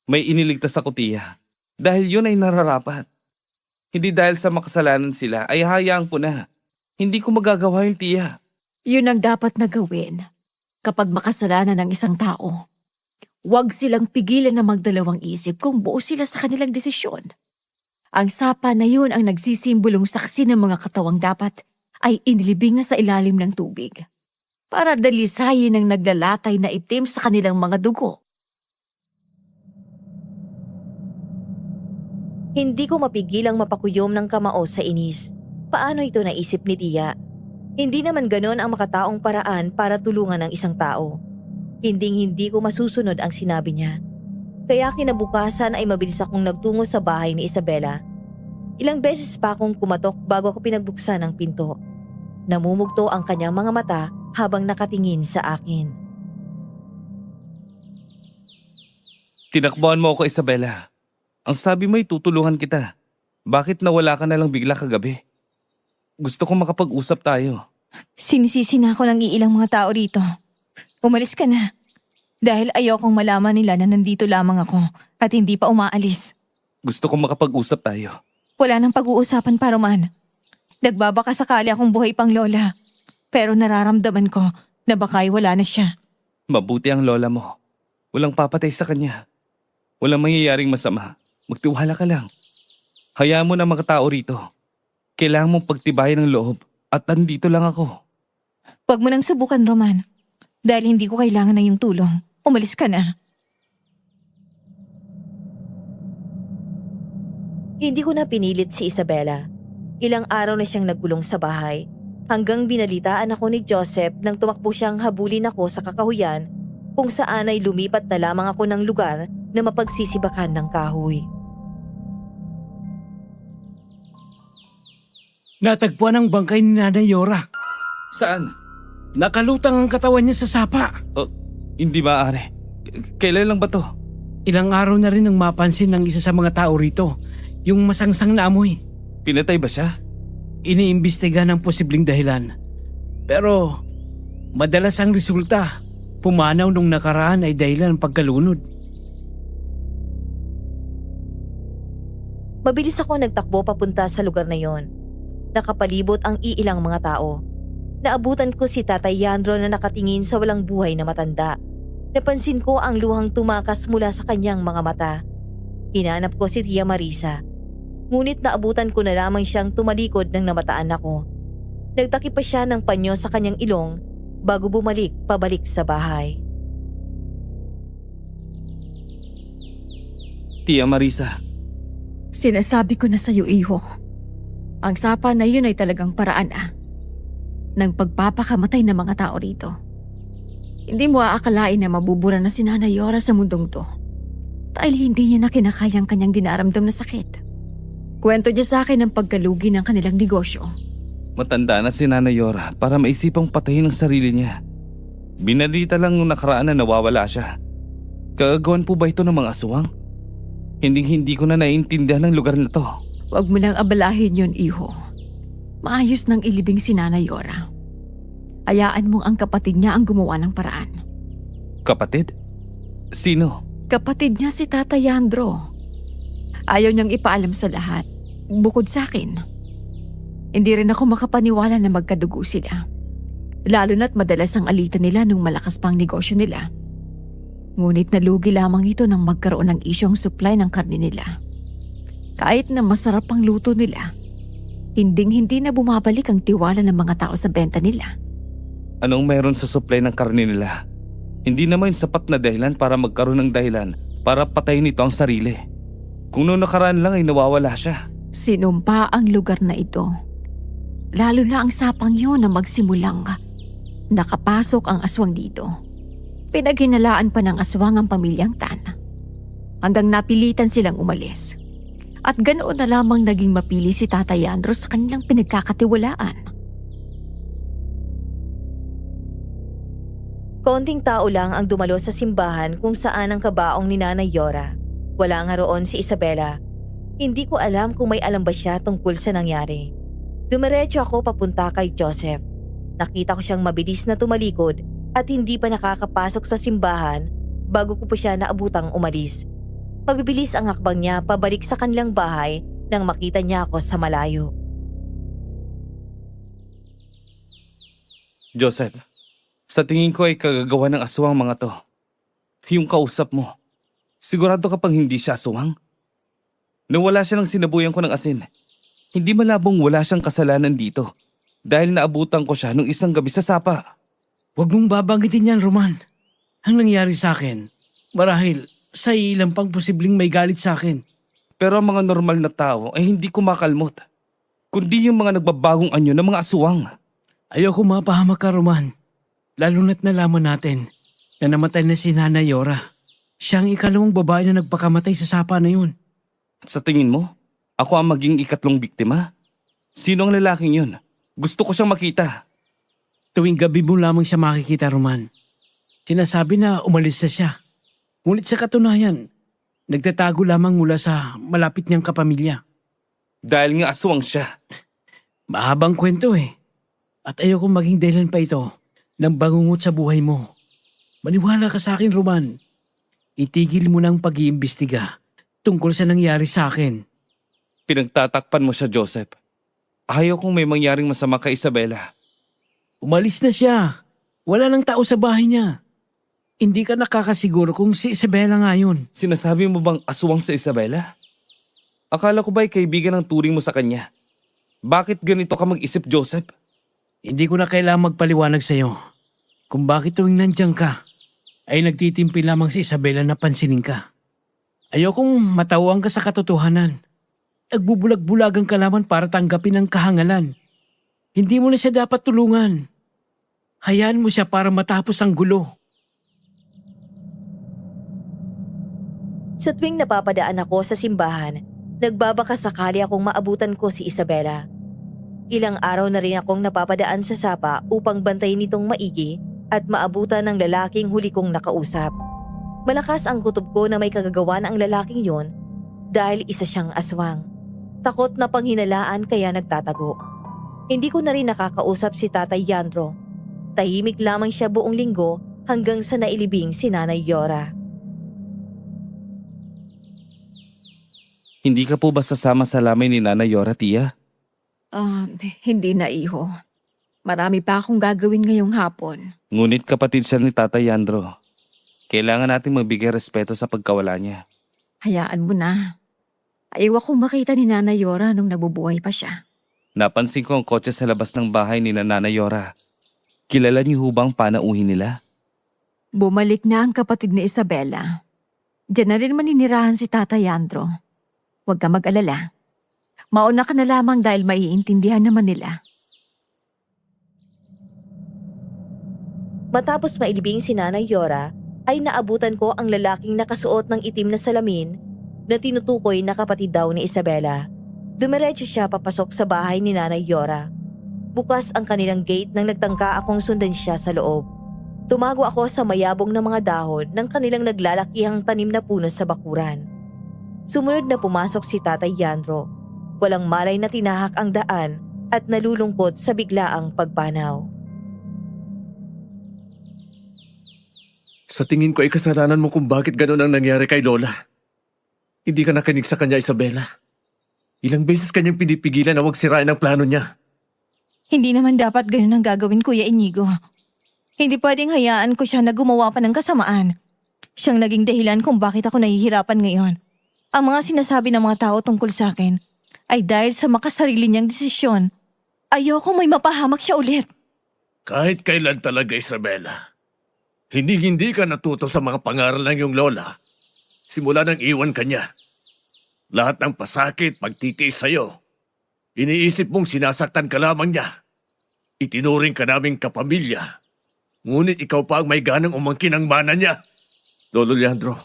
May iniligtas ako, Tia. Dahil yun ay nararapat. Hindi dahil sa makasalanan sila ay hayaan ko na. Hindi ko magagawa yung, Tia. Yun ang dapat na gawin kapag makasalanan ng isang tao. Huwag silang pigilan na magdalawang isip kung buo sila sa kanilang desisyon. Ang sapa na yun ang nagsisimbolong saksi ng mga katawang dapat ay inilibing na sa ilalim ng tubig para dalisayin ang naglalatay na itim sa kanilang mga dugo. Hindi ko mapigilang mapakuyom ng kamao sa inis. Paano ito naisip ni Tia? Hindi naman ganon ang makataong paraan para tulungan ang isang tao. Hinding-hindi ko masusunod ang sinabi niya. Kaya kinabukasan ay mabilis akong nagtungo sa bahay ni Isabela. Ilang beses pa akong kumatok bago ako pinagbuksan ng pinto. Namumugto ang kanyang mga mata habang nakatingin sa akin. Tinakbuhan mo ako, Isabela. Ang sabi mo ay tutulungan kita. Bakit nawala ka na lang bigla kagabi? Gusto kong makapag-usap tayo. Sinisisi na ako ng iilang mga tao rito. Umalis ka na. Dahil ayokong malaman nila na nandito lamang ako at hindi pa umaalis. Gusto kong makapag-usap tayo. Wala nang pag-uusapan pa, Roman. Nagbabaka sakali akong buhay pang lola. Pero nararamdaman ko na baka'y wala na siya. Mabuti ang lola mo. Walang papatay sa kanya. Walang mangyayaring masama. Magtiwala ka lang. Hayaan mo na mga tao rito. Kailangan mong pagtibayan ng loob at andito lang ako. Huwag mo nang subukan, Roman. Dahil hindi ko kailangan na yung tulong. Umalis ka na. Hindi ko na pinilit si Isabela. Ilang araw na siyang nagkulong sa bahay. Hanggang binalitaan ako ni Joseph nang tumakbo siyang habulin ako sa kakahuyan kung saan ay lumipat na lamang ako ng lugar na mapagsisibakan ng kahoy. Natagpuan ang bangkay ni Nanay Yora. Saan? Nakalutang ang katawan niya sa sapa. Hindi maaari. Kailan lang ba to? Ilang araw na rin ang mapansin ng isa sa mga tao rito. Yung masangsang na amoy. Pinatay ba siya? Iniimbestiga ng posibleng dahilan. Pero madalas ang resulta, pumanaw nung nakaraan ay dahilan ng pagkalunod. Mabilis ako nagtakbo papunta sa lugar na yon. Nakapalibot ang iilang mga tao. Naabutan ko si Tatay Yandro na nakatingin sa walang buhay na matanda. Napansin ko ang luhang tumakas mula sa kanyang mga mata. Hinanap ko si Tia Marisa. Ngunit naabutan ko na lamang siyang tumalikod nang namataan ako. Nagtakip pa siya ng panyo sa kanyang ilong bago bumalik pabalik sa bahay. Tia Marisa, Sinasabi ko na sa'yo, iho. Ang sapa na yun ay talagang paraan ng pagpapakamatay ng mga tao rito. Hindi mo aakalain na mabubura na si Nanay Yora sa mundong to. Dahil hindi niya na kinakayang kanyang dinaramdam na sakit. Kwento niya sa akin ng pagkalugi ng kanilang negosyo. matanda na si Nanay Yora para maisipang patayin ang sarili niya. Binalita lang nung nakaraan na nawawala siya. Kagagawan po ba ito ng mga aswang? Hindi ko na naiintindihan ang lugar na to. Huwag mo nang abalahin yun, iho. Maayos nang ilibing si Nanay Yora. Hayaan mong ang kapatid niya ang gumawa ng paraan. Kapatid? Sino? Kapatid niya si Tata Yandro. Ayaw niyang ipaalam sa lahat, bukod sa akin. Hindi rin ako makapaniwala na magkadugo sila. Lalo na't madalas ang alitan nila nung malakas pang negosyo nila. Ngunit nalugi lamang ito nang magkaroon ng isyong supply ng karne nila. Kahit na masarap ang luto nila, hindi na bumabalik ang tiwala ng mga tao sa benta nila. Anong meron sa supply ng karne nila? Hindi naman sapat na dahilan para magkaroon ng dahilan para patayin nito ang sarili. Kung noong nakaraan lang ay nawawala siya. Sinumpa ang lugar na ito. Lalo na ang sapang yun na magsimulang nakapasok ang aswang dito. Pinaghinalaan pa ng aswang ang pamilyang Tan. Hanggang napilitan silang umalis. At ganoon na lamang naging mapili si Tatay Yandro sa kanilang pinagkakatiwalaan. Konting tao lang ang dumalo sa simbahan kung saan ang kabaong ni Nanay Yora. Wala nga roon si Isabela. Hindi ko alam kung may alam ba siya tungkol sa nangyari. Dumiretso ako papunta kay Joseph. Nakita ko siyang mabilis na tumalikod at hindi pa nakakapasok sa simbahan bago ko pa siya naabutang umalis. Mabibilis ang hakbang niya pabalik sa kanilang bahay nang makita niya ako sa malayo. Joseph, sa tingin ko ay kagagawa ng aswang mga to. Yung kausap mo, sigurado ka pang hindi siya aswang? Nung wala siya ng sinabuyan ko ng asin, hindi malabong wala siyang kasalanan dito dahil naabutan ko siya nung isang gabi sa sapa. Huwag mong babanggitin yan, Roman. Ang nangyari sa akin, marahil sa ilang pang posibleng may galit sa akin. Pero ang mga normal na tao ay hindi kumakalmot, kundi yung mga nagbabagong anyo ng mga aswang. Ayoko mapahamak ka, Roman. Lalo na't nalaman natin na namatay na si Nanay Yora. Siya ang ikalawang babae na nagpakamatay sa sapa na yun. At sa tingin mo, ako ang maging ikatlong biktima? Sino ang lalaking yun? Gusto ko siyang makita. Tuwing gabi mo lamang siya makikita, Roman. Sinasabi na umalis na siya. Ngunit sa katunayan, nagtatago lamang mula sa malapit niyang kapamilya. Dahil nga aswang siya. Mahabang kwento eh. At ayokong maging dahilan pa ito ng bangungot sa buhay mo. Maniwala ka sa akin, Roman. Itigil mo ng pag-iimbestiga tungkol sa nangyari sa akin. Pinagtatakpan mo siya, Joseph. Ayaw kong may mangyaring masama kay Isabela. Umalis na siya. Wala nang tao sa bahay niya. Hindi ka nakakasiguro kung si Isabela nga yun. Sinasabi mo bang aswang sa Isabela? Akala ko ba'y kaibigan ang turing mo sa kanya? Bakit ganito ka mag-isip, Joseph? Hindi ko na kailangang magpaliwanag sa'yo kung bakit tuwing nandiyan ka ay nagtitimpi lamang si Isabela na pansinin ka. Ayokong matawang ka sa katotohanan. Nagbubulag-bulagan ka lamang para tanggapin ang kahangalan. Hindi mo na siya dapat tulungan. Hayaan mo siya para matapos ang gulo. Sa tuwing napapadaan ako sa simbahan, nagbabaka sakali akong maabutan ko si Isabela. Ilang araw na rin akong napapadaan sa sapa upang bantayin itong maigi at maabutan ng lalaking huli kong nakausap. Malakas ang kutob ko na may kagagawan ang lalaking yon dahil isa siyang aswang. Takot na panghinalaan kaya nagtatago. Hindi ko na rin nakakausap si Tatay Yandro. Tahimik lamang siya buong linggo hanggang sa nailibing si Nanay Yora. Hindi ka po ba sasama sa lamay ni Nanay Yora, Tia? Hindi na, iho. Marami pa akong gagawin ngayong hapon. Ngunit kapatid siya ni Tatay Yandro. Kailangan natin magbigay respeto sa pagkawala niya. Hayaan mo na. Ayaw akong makita ni Nanay Yora nung nabubuhay pa siya. Napansin ko ang kotse sa labas ng bahay ni Nanay Yora. Kilala niyo ho bang panauhin nila? Bumalik na ang kapatid ni Isabela. Diyan na rin maninirahan si Tata Yandro. Huwag ka mag-alala. Mauna ka na lamang dahil maiintindihan naman nila. Matapos mailibing si Nanay Yora, ay naabutan ko ang lalaking nakasuot ng itim na salamin na tinutukoy na kapatid daw ni Isabela. Dumiretso siya papasok sa bahay ni Nanay Yora. Bukas ang kanilang gate nang nagtangka akong sundan siya sa loob. Tumago ako sa mayabong na mga dahon ng kanilang naglalakihang tanim na puno sa bakuran. Sumunod na pumasok si Tatay Yandro. Walang malay na tinahak ang daan at nalulungkot sa biglaang pagpanaw. Sa tingin ko ay kasalanan mo kung bakit ganun ang nangyari kay Lola. Hindi ka nakinig sa kanya, Isabela. Ilang beses kanyang pinipigilan na huwag sirain ang plano niya. Hindi naman dapat ganun ang gagawin, Kuya Inigo. Hindi pwedeng hayaan ko siya na gumawa pa ng kasamaan. Siyang naging dahilan kung bakit ako nahihirapan ngayon. Ang mga sinasabi ng mga tao tungkol sa akin ay dahil sa makasarili niyang desisyon. Ayoko may mapahamak siya ulit. Kahit kailan talaga, Isabela. Hindi ka natuto sa mga pangaral ng iyong lola. Simula nang iwan ka niya. Lahat ng pasakit, pagtitiis sa'yo. Iniisip mong sinasaktan ka lamang niya. Itinuring ka naming kapamilya. Ngunit ikaw pa ang may ganang umangkin ng mana niya. Lolo Leandro,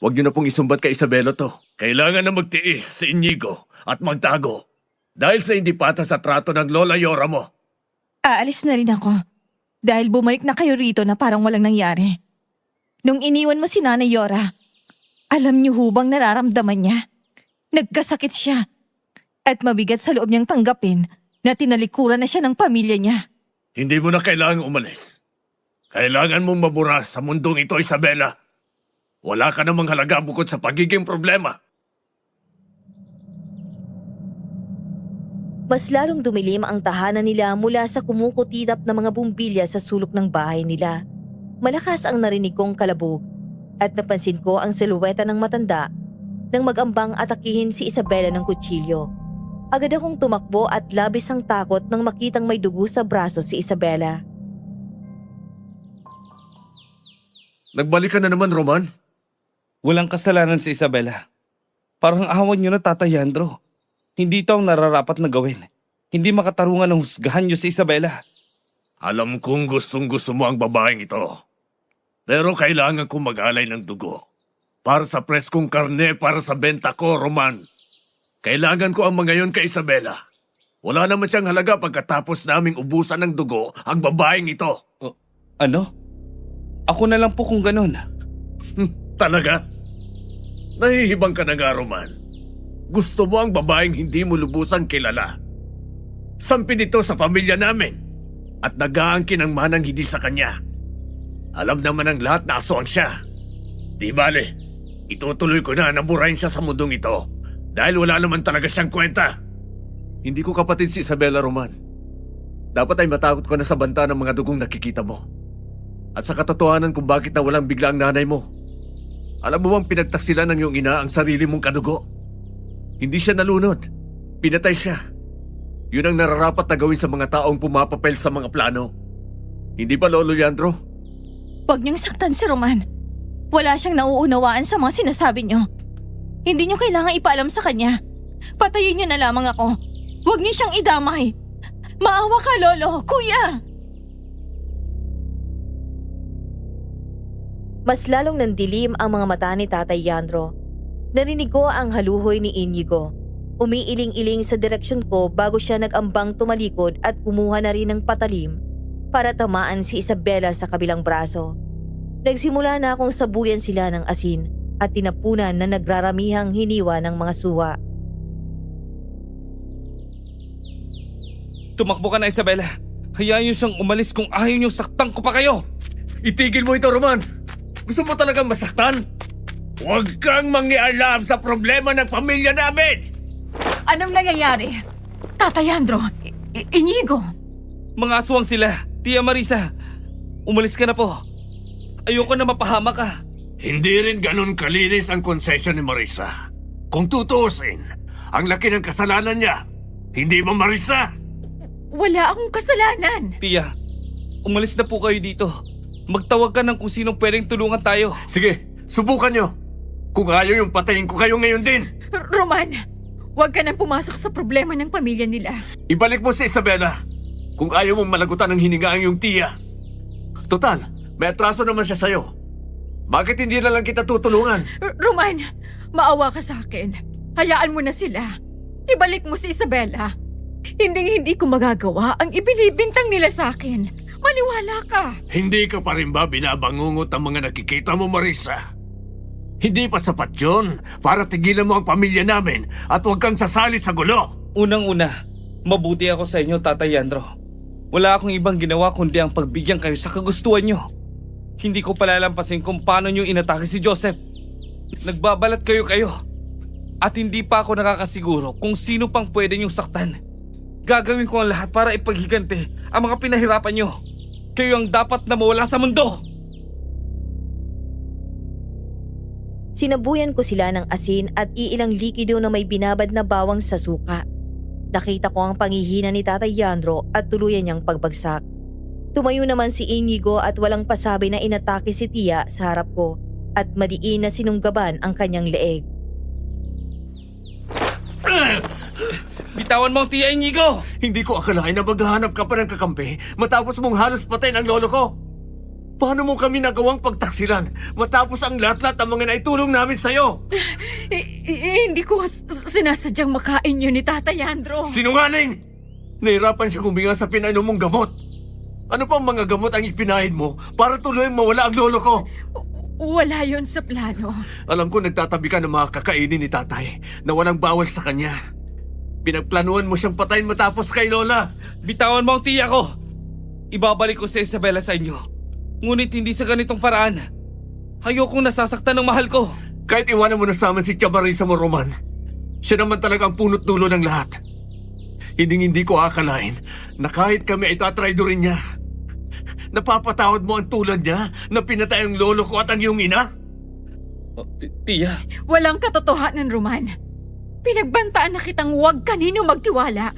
huwag niyo na pong isumbat kay Isabela to. Kailangan na magtiis si Inigo at magtago. Dahil sa hindi patas sa trato ng Lola Yora mo. Aalis na rin ako. Dahil bumalik na kayo rito na parang walang nangyari. Nung iniwan mo si Nanay Yora, alam niyo hubang nararamdaman niya? Nagkasakit siya. At mabigat sa loob niyang tanggapin na tinalikuran na siya ng pamilya niya. Hindi mo na kailangang umalis. Kailangan mong mabura sa mundong ito, Isabela. Wala ka namang halaga bukod sa pagiging problema. Mas lalong dumilim ang tahanan nila mula sa kumukutidap na mga bumbilya sa sulok ng bahay nila. Malakas ang narinig kong kalabog at napansin ko ang siluweta ng matanda nang mag-ambang atakihin si Isabela ng kutsilyo. Agad akong tumakbo at labis ang takot nang makitang may dugo sa braso si Isabela. Nagbalik ka na naman, Roman. Walang kasalanan si Isabela. Parang awan niyo na, Tatay Yandro. Hindi ito ang nararapat na gawin. Hindi makatarungan ng husgahan niyo si Isabela. Alam kong gustong-gusto mo ang babaeng ito. Pero kailangan kong mag-alay ng dugo. Para sa preskong karne, para sa benta ko, Roman. Kailangan ko ang mga yon kay Isabela. Wala naman siyang halaga pagkatapos naming ubusan ng dugo ang babaeng ito. Ano? Ako na lang po kung ganun. Talaga? Nahihibang ka na nga, Roman. Gusto mo ang babaeng hindi mo lubusang kilala. Sampid ito sa pamilya namin at nag-aangkin ang manang hindi sa kanya. Alam naman ng lahat na aswang siya. Di bale, itutuloy ko na naburahin siya sa mundong ito dahil wala naman talaga siyang kwenta. Hindi ko kapatid si Isabela, Roman. Dapat ay matakot ko na sa banta ng mga dugong nakikita mo. At sa katotohanan kung bakit nawalang bigla ang nanay mo. Alam mo bang pinagtaksilan ng iyong ina ang sarili mong kadugo? Hindi siya nalunod. Pinatay siya. Yun ang nararapat na gawin sa mga taong pumapapel sa mga plano. Hindi ba, Lolo Leandro? Huwag niyong saktan si Roman. Wala siyang nauunawaan sa mga sinasabi niyo. Hindi niyo kailangan ipaalam sa kanya. Patayin niyo na lamang ako. Huwag niyo siyang idamay. Maawa ka, Lolo, Kuya! Mas lalong nandilim ang mga mata ni Tatay Yandro. Narinig ko ang haluhoy ni Inigo. Umiiling-iling sa direksyon ko bago siya nag-ambang tumalikod at kumuha na rin ng patalim para tamaan si Isabela sa kabilang braso. Nagsimula na akong sabuyan sila ng asin at tinapunan na nagraramihang hiniwa ng mga suwa. Tumakbo ka na, Isabela. Hayaan niyo siyang umalis kung ayaw niyo saktan ko pa kayo. Itigil mo ito, Roman! Gusto mo talagang masaktan? Huwag kang mangialam sa problema ng pamilya namin! Anong nangyayari? Tatay Andro, Inigo. Mga aswang sila. Tia Marisa, umalis ka na po. Ayoko na mapahama ka. Hindi rin ganun kalinis ang konsesyon ni Marisa. Kung tutuusin, ang laki ng kasalanan niya. Hindi ba, Marisa? Wala akong kasalanan. Tia, umalis na po kayo dito. Magtawag ka ng kung sinong pwedeng tulungan tayo. Sige, subukan nyo. Kung ayaw yung patayin ko kayo ngayon din. Roman, huwag ka nang pumasok sa problema ng pamilya nila. Ibalik mo si Isabela. Kung ayaw mong malagutan ng hininga ang iyong tiya. Total, may atraso naman siya sa'yo. Bakit hindi na lang kita tutulungan? Roman, maawa ka sa akin. Hayaan mo na sila. Ibalik mo si Isabela. Hindi ko magagawa ang ibinibintang nila sa akin. Maniwala ka. Hindi ka pa rin ba binabangungot ang mga nakikita mo, Marisa? Hindi pa sapat yun para tigilan mo ang pamilya namin at huwag kang sasali sa gulo. Unang-una, mabuti ako sa inyo, Tatay Andro. Wala akong ibang ginawa kundi ang pagbigyan kayo sa kagustuhan nyo. Hindi ko palalampasin kung paano nyo inatake si Joseph. Nagbabalat kayo. At hindi pa ako nakakasiguro kung sino pang pwede nyong saktan. Gagawin ko ang lahat para ipaghigante ang mga pinahirapan nyo. Kayo ang dapat na mawala sa mundo. Sinabuyan ko sila ng asin at iilang likido na may binabad na bawang sa suka. Nakita ko ang pangihina ni Tatay Yandro at tuluyan niyang pagbagsak. Tumayo naman si Inigo at walang pasabi na inatake si Tia sa harap ko at madiin na sinunggaban ang kanyang leeg. Bitawan mo ang Tia Inigo! Hindi ko akalain na maghahanap ka pa ng kakampi matapos mong halos patayin ang lolo ko. Paano mo kami nagawang pagtaksilan matapos ang lahat-lahat ng mga naitulong namin sa'yo? Hindi ko sinasadyang makain yun ni Tatay Andro. Sinungaling! Nahirapan siya huminga sa pinainom mong gamot. Ano pang mga gamot ang ipinahid mo para tuloy mawala ang lolo ko? Wala yon sa plano. Alam ko nagtatabi ka ng mga kakainin ni tatay na walang bawal sa kanya. Pinagplanuhan mo siyang patayin matapos kay Lola. Bitawan mo ang tiya ko! Ibabalik ko si Isabela sa inyo. Ngunit hindi sa ganitong paraan. Ayokong nasasaktan ng mahal ko. Kahit iwanan mo na sa amin si Tia Marisa mo, Roman, siya naman talaga ang punot dulo ng lahat. Hindi ko akalain na kahit kami ay tatraidorin niya. Napapatawad mo ang tulad niya na pinatay ang lolo ko at ang iyong ina? Oh, Tia, Walang katotohanan, Roman. Pinagbantaan na kitang huwag kanino magtiwala.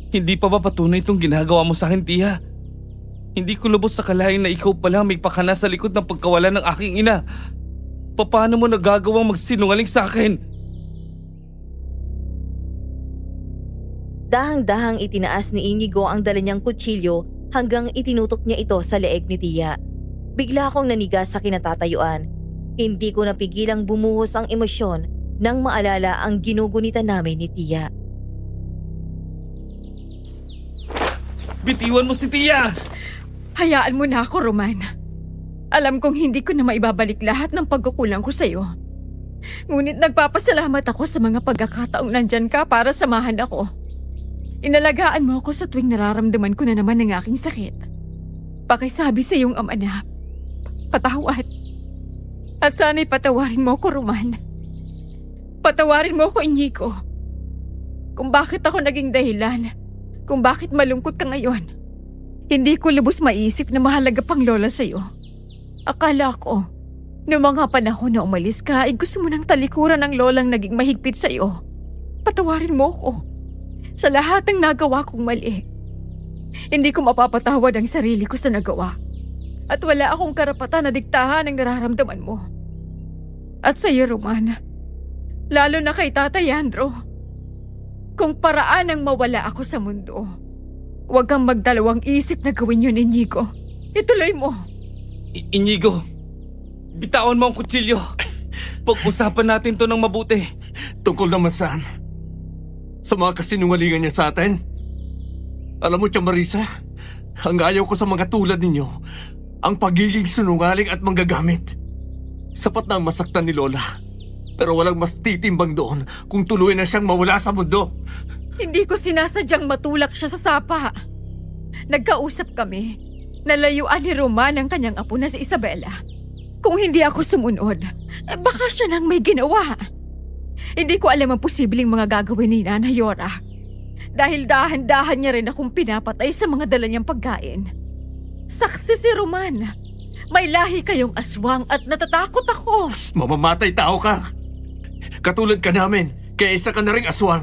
hindi pa ba patunay itong ginagawa mo sa akin, Tia? Hindi ko lubos sa kalahin na ikaw pala may pakana sa likod ng pagkawala ng aking ina. Paano mo nagagawang magsinungaling sa akin? Dahang-dahang itinaas ni Inigo ang dala niyang kutsilyo hanggang itinutok niya ito sa leeg ni Tia. Bigla akong nanigas sa kinatatayuan. Hindi ko napigilang bumuhos ang emosyon nang maalala ang ginugunitan namin ni Tia. Bitiwan mo si Tia! Hayaan mo na ako, Roman. Alam kong hindi ko na maibabalik lahat ng pagkukulang ko sa'yo. Ngunit nagpapasalamat ako sa mga pagkakataong nandyan ka para samahan ako. Inalagaan mo ako sa tuwing nararamdaman ko na naman ang aking sakit. Pakisabi sa iyong ama na, patawad. At sana'y patawarin mo ako, Roman. Patawarin mo ako, Inigo. Kung bakit ako naging dahilan, kung bakit malungkot ka ngayon. Hindi ko lubos maisip na mahalaga pang lola sa'yo. Akala ko, noong mga panahon na umalis ka, ay gusto mo ng talikuran ng lolang naging mahigpit sa'yo. Patawarin mo ko sa lahat ng nagawa kong mali. Hindi ko mapapatawad ang sarili ko sa nagawa. At wala akong karapatan na diktahan ang nararamdaman mo. At sa'yo, Roman, lalo na kay Tatay Andro, kung paraan ang mawala ako sa mundo, huwag kang magdalawang isip na gawin yun, Inigo. Ituloy mo. Inigo, bitawan mo ang kutsilyo. Pag-usapan natin to ng mabuti. Tungkol naman saan? Sa mga kasinungalingan niya sa atin? Alam mo, Tia Marisa, ang ayaw ko sa mga tulad ninyo, ang pagiging sinungaling at manggagamit. Sapat na ang masaktan ni Lola, pero walang mas titimbang doon kung tuluyan na siyang mawala sa mundo. Hindi ko sinasadyang matulak siya sa sapa. Nagkausap kami. Nalayuan ni Roman ang kanyang apo na si Isabela. Kung hindi ako sumunod, baka siya nang may ginawa. Hindi ko alam ang posibleng mga gagawin ni Nana Yora. Dahil dahan-dahan niya rin akong pinapatay sa mga dala niyang pagkain. Saksi si Roman. May lahi kayong aswang at natatakot ako. Mamamatay tao ka. Katulad ka namin, kaya isa ka na ring aswang.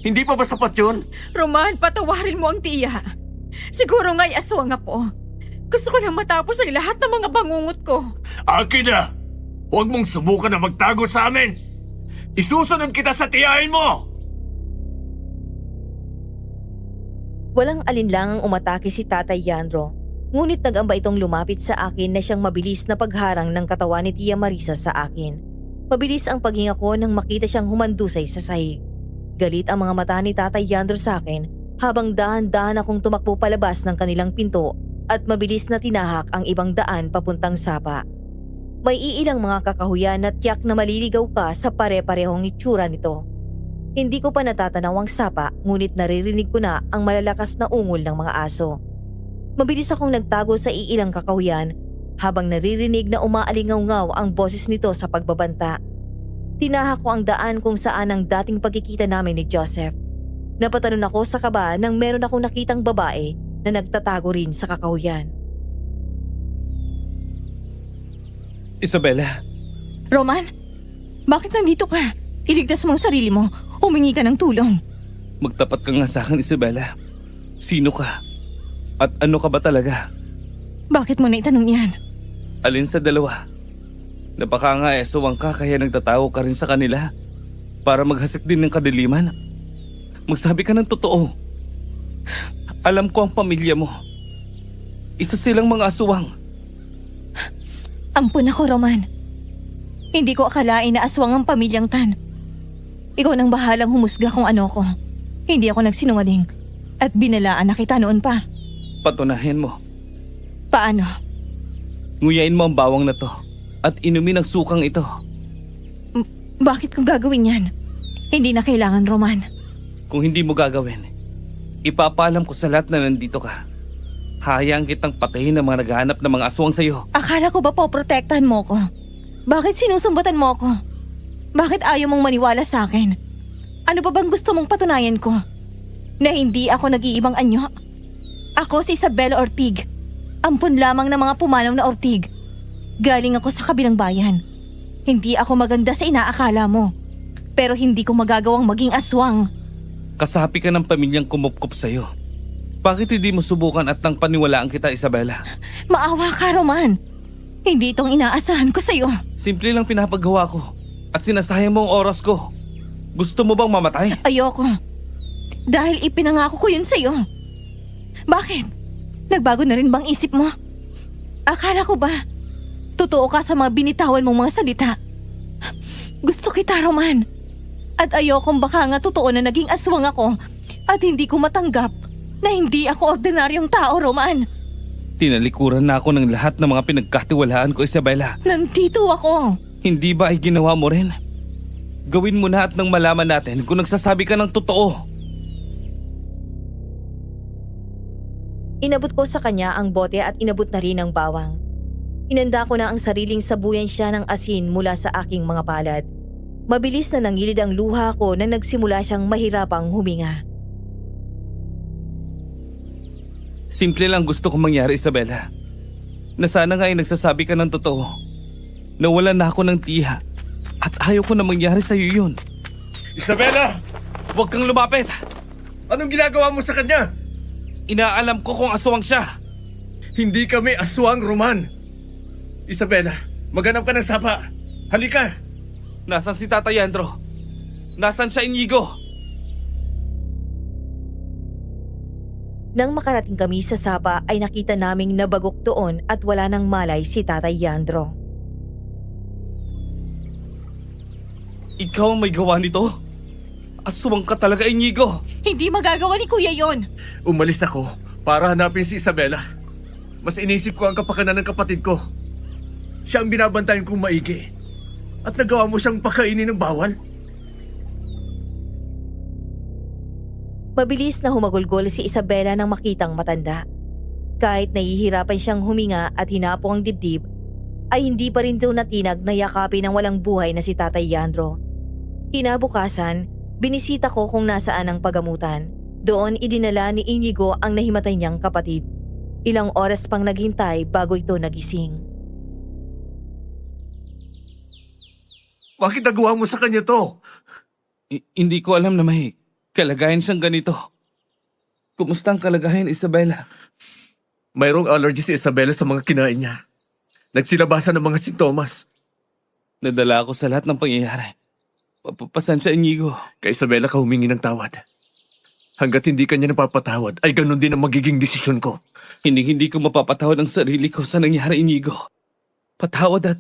Hindi pa ba sapat yun? Roman, patawarin mo ang tiya. Siguro nga'y aswang ako. Gusto ko nang matapos ang lahat ng mga bangungot ko. Akin na! Huwag mong subukan na magtago sa amin! Isusunod kita sa tiyahin mo! Walang alinlangang umatake si Tatay Yandro. Ngunit nag-amba itong lumapit sa akin na siyang mabilis na pagharang ng katawan ni Tia Marisa sa akin. Mabilis ang paghinga ko nang makita siyang humandusay sa sahig. Galit ang mga mata ni Tatay Yandro sa akin habang dahan-dahan akong tumakbo palabas ng kanilang pinto at mabilis na tinahak ang ibang daan papuntang sapa. May iilang mga kakahuyan na tiyak na maliligaw ka sa pare-parehong itsura nito. Hindi ko pa natatanaw ang sapa ngunit naririnig ko na ang malalakas na ungol ng mga aso. Mabilis akong nagtago sa iilang kakahuyan habang naririnig na umaalingaw-ngaw ang boses nito sa pagbabanta. Tinahak ko ang daan kung saan ang dating pagkikita namin ni Joseph. Napatanon ako sa kaba nang meron akong nakitang babae na nagtatago rin sa kakahuyan. Isabela, Roman, bakit nandito ka? Iligtas mo ang sarili mo. Humingi ka ng tulong. magtapat ka nga sa akin, Isabela. Sino ka? At ano ka ba talaga? Bakit mo naitanong yan? Alin sa dalawa? Na baka nga suwang ka kaya nagtatago ka rin sa kanila para maghasik din ng kadiliman? Magsabi ka ng totoo. Alam ko ang pamilya mo. Isa silang mga aswang. Ampun ako, Roman. Hindi ko akalain na aswang ang pamilyang Tan. Ikaw nang bahalang humusga kung ano ko. Hindi ako nagsinungaling. At binalaan na kita noon pa. Patunahin mo. Paano? Nguyain mo ang bawang na to at inumin ang sukang ito. Bakit ko gagawin yan? Hindi na kailangan, Roman. Kung hindi mo gagawin, ipapaalam ko sa lahat na nandito ka. Hayaan kitang patayin ng mga naghahanap ng mga aswang sa'yo. Akala ko ba poprotektahan mo ko? Bakit sinusumbatan mo ko? Bakit ayaw mong maniwala sa akin? Ano pa bang gusto mong patunayan ko? Na hindi ako nag-iibang anyo? Ako si Isabela Ortig. Ampun lamang ng mga pumanaw na Ortig. Galing ako sa kabilang bayan. Hindi ako maganda sa inaakala mo. Pero hindi ko magagawang maging aswang. Kasapi ka ng pamilyang kumupkup sa'yo. Bakit hindi mo subukan at nang paniwalaan kita, Isabela? Maawa ka, Roman. Hindi itong inaasahan ko sa'yo. Simple lang pinapagawa ko at sinasayang mo ang oras ko. Gusto mo bang mamatay? Ayoko. Dahil ipinangako ko yun sa'yo. Bakit? Nagbago na rin bang isip mo? Akala ko ba totoo ka sa mga binitawan mong mga salita? Gusto kita, Roman. At ayokong baka nga totoo na naging aswang ako at hindi ko matanggap na hindi ako ordinaryong tao, Roman. Tinalikuran na ako ng lahat ng mga pinagkatiwalaan ko, Isabela. Nandito ako. Hindi ba ay ginawa mo rin? Gawin mo na at nang malaman natin kung nagsasabi ka ng totoo. Inabot ko sa kanya ang bote at inabot na rin ang bawang. Inanda ko na ang sariling sabuyan siya ng asin mula sa aking mga palad. Mabilis na nangilid ang luha ko na nagsimula siyang mahirapang huminga. Simple lang gusto kong mangyari, Isabela. Na sana nga ay nagsasabi ka ng totoo. Nawalan na ako ng tiya at ayaw ko na mangyari sa'yo yun. Isabela! Huwag kang lumapit! Anong ginagawa mo sa kanya? Inaalam ko kung aswang siya. Hindi kami aswang, Roman. Isabela, maghanap ka ng sapa. Halika! Nasaan si Tata Yandro? Nasaan siya, Inigo? Nang makarating kami sa sapa ay nakita naming nabagok doon at wala nang malay si Tatay Yandro. Ikaw ang may gawa nito? Aswang ka talaga, Inigo. Hindi magagawa ni Kuya yon. Umalis ako para hanapin si Isabela. Mas inisip ko ang kapakanan ng kapatid ko. Siya ang binabantayan kong maigi. At nagawa mo siyang pakainin ng bawal? Mabilis na humagulgol si Isabela nang makitang matanda. Kahit nahihirapan siyang huminga at hinapo ang dibdib, ay hindi pa rin ito natinag na yakapin ng walang buhay na si Tatay Yandro. Kinabukasan, binisita ko kung nasaan ang pagamutan. Doon idinala ni Inigo ang nahimatay niyang kapatid. Ilang oras pang naghintay bago ito nagising. Bakit nagawa mo sa kanya to? Hindi ko alam na may kalagayan siyang ganito. Kumusta ang kalagayan, Isabela? Mayroong allergy si Isabela sa mga kinain niya. Nagsilabasan ng mga sintomas. Nadala ako sa lahat ng pangyayari. Pasensya, Inigo. Kay Isabela ka humingi ng tawad. Hanggat hindi ka niya napapatawad, ay ganun din ang magiging desisyon ko. Hindi ko mapapatawad ang sarili ko sa nangyari, Inigo. Patawad at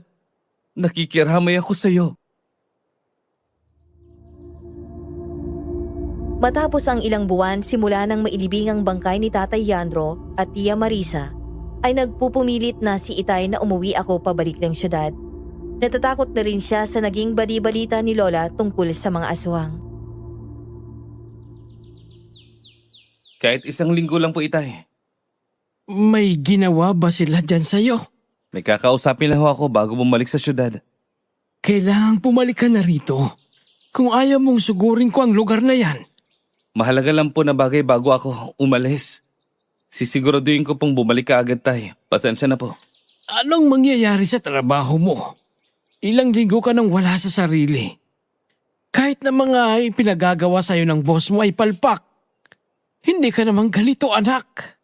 nakikiramay ako sa iyo. Matapos ang ilang buwan simula nang mailibing ang bangkay ni Tatay Yandro at Tia Marisa, ay nagpupumilit na si Itay na umuwi ako pabalik ng syudad. Natatakot na rin siya sa naging bali-balita ni Lola tungkol sa mga aswang. Kahit isang linggo lang po, Itay. May ginawa ba sila dyan sa'yo? May kakausapin lang ako bago bumalik sa syudad. Kailangang pumalik ka na rito. Kung ayaw mong sugurin ko ang lugar na yan. Mahalaga lang po na bagay bago ako umalis. Sisiguraduhin ko pong bumalik ka agad, Tay. Pasensya na po. Anong mangyayari sa trabaho mo? Ilang linggo ka nang wala sa sarili. Kahit na mga ipinagagawa sa'yo ng boss mo ay palpak. Hindi ka namang galito, anak.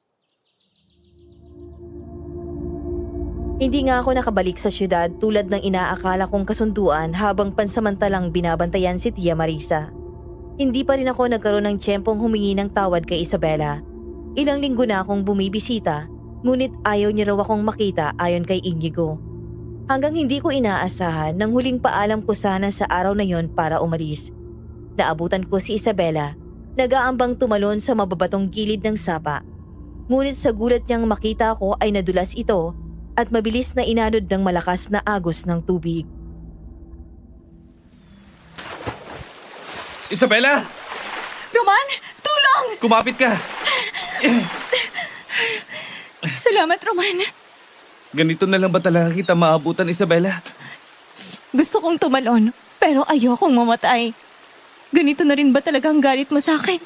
Hindi nga ako nakabalik sa syudad tulad ng inaakala kong kasunduan habang pansamantalang binabantayan si Tia Marisa. Hindi pa rin ako nagkaroon ng tiyempong humingi ng tawad kay Isabela. Ilang linggo na akong bumibisita, ngunit ayaw niya raw akong makita ayon kay Inigo. Hanggang hindi ko inaasahan nang huling paalam ko sana sa araw na yon para umalis. Naabutan ko si Isabela, nag-aambang tumalon sa mababatong gilid ng sapa. Ngunit sa gulat niyang makita ko ay nadulas ito at mabilis na inanod ng malakas na agos ng tubig. Isabela! Roman! Tulong! Kumapit ka! Salamat, Roman. Ganito na lang ba talaga kita maabutan, Isabela? Gusto kong tumalon, pero ayokong mamatay. Ganito na rin ba talaga ang galit mo sa akin?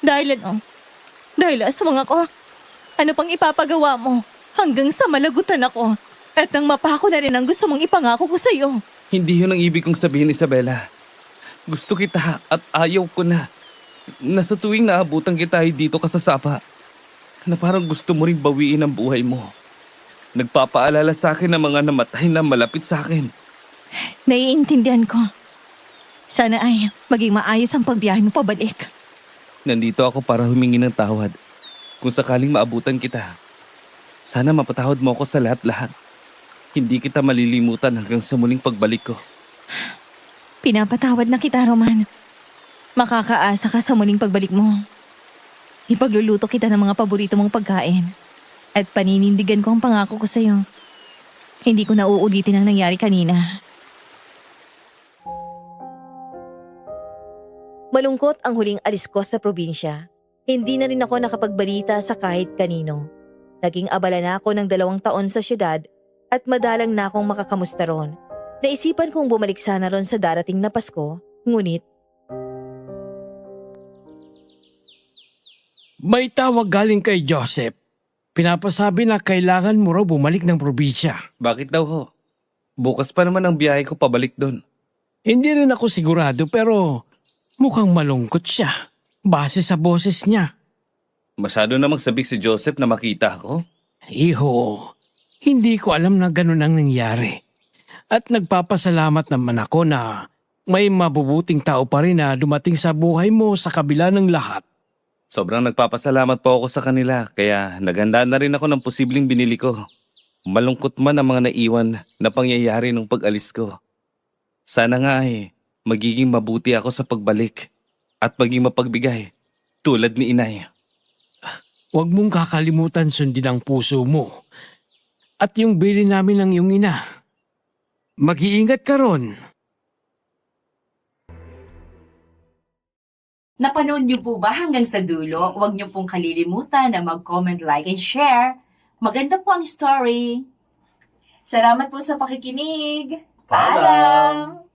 Dahil ano? Dahil aswang ako. Ano pang ipapagawa mo? Hanggang sa malagutan ako. At nang mapako na rin ang gusto mong ipangako ko sa'yo. Hindi yun ang ibig kong sabihin, Isabela. Gusto kita at ayaw ko na. Nasa tuwing naabutan kita ay dito ka sa sapa. Na parang gusto mo rin bawiin ang buhay mo. Nagpapaalala sa akin ng mga namatay na malapit sa akin. Naiintindihan ko. Sana ay maging maayos ang pagbiyahe mo pabalik. Nandito ako para humingi ng tawad. Kung sakaling maabutan kita, sana mapatawad mo ako sa lahat-lahat. Hindi kita malilimutan hanggang sa muling pagbalik ko. Pinapatawad na kita, Roman. Makakaasa ka sa muling pagbalik mo. Ipagluluto kita ng mga paborito mong pagkain. At paninindigan ko ang pangako ko sa'yo. Hindi ko na uulitin ang nangyari kanina. Malungkot ang huling alis ko sa probinsya. Hindi na rin ako nakapagbalita sa kahit kanino. Naging abala na ako ng 2 taon sa syudad at madalang na akong makakamusta ron. Naisipan kong bumalik sana ron sa darating na Pasko, ngunit May tawag galing kay Joseph. Pinapasabi na kailangan mo raw bumalik ng probinsya. Bakit daw ho? Bukas pa naman ang biyahe ko pabalik doon. Hindi rin ako sigurado pero mukhang malungkot siya. Base sa boses niya. Masyado namang sabik si Joseph na makita ako. Iho, hindi ko alam na ganun ang nangyari. At nagpapasalamat naman ako na may mabubuting tao pa rin na dumating sa buhay mo sa kabila ng lahat. Sobrang nagpapasalamat po ako sa kanila kaya naghanda na rin ako ng posibleng binili ko. Malungkot man ang mga naiwan na pangyayari nung pag-alis ko. Sana nga magiging mabuti ako sa pagbalik at maging mapagbigay tulad ni Inay. Huwag mong kakalimutan sundin ang puso mo. At yung bili namin ng iyong ina. Mag-iingat ka ron. Napanood niyo po ba hanggang sa dulo? Huwag niyo pong kalilimutan na mag-comment, like, and share. Maganda po ang story. Salamat po sa pakikinig. Paalam!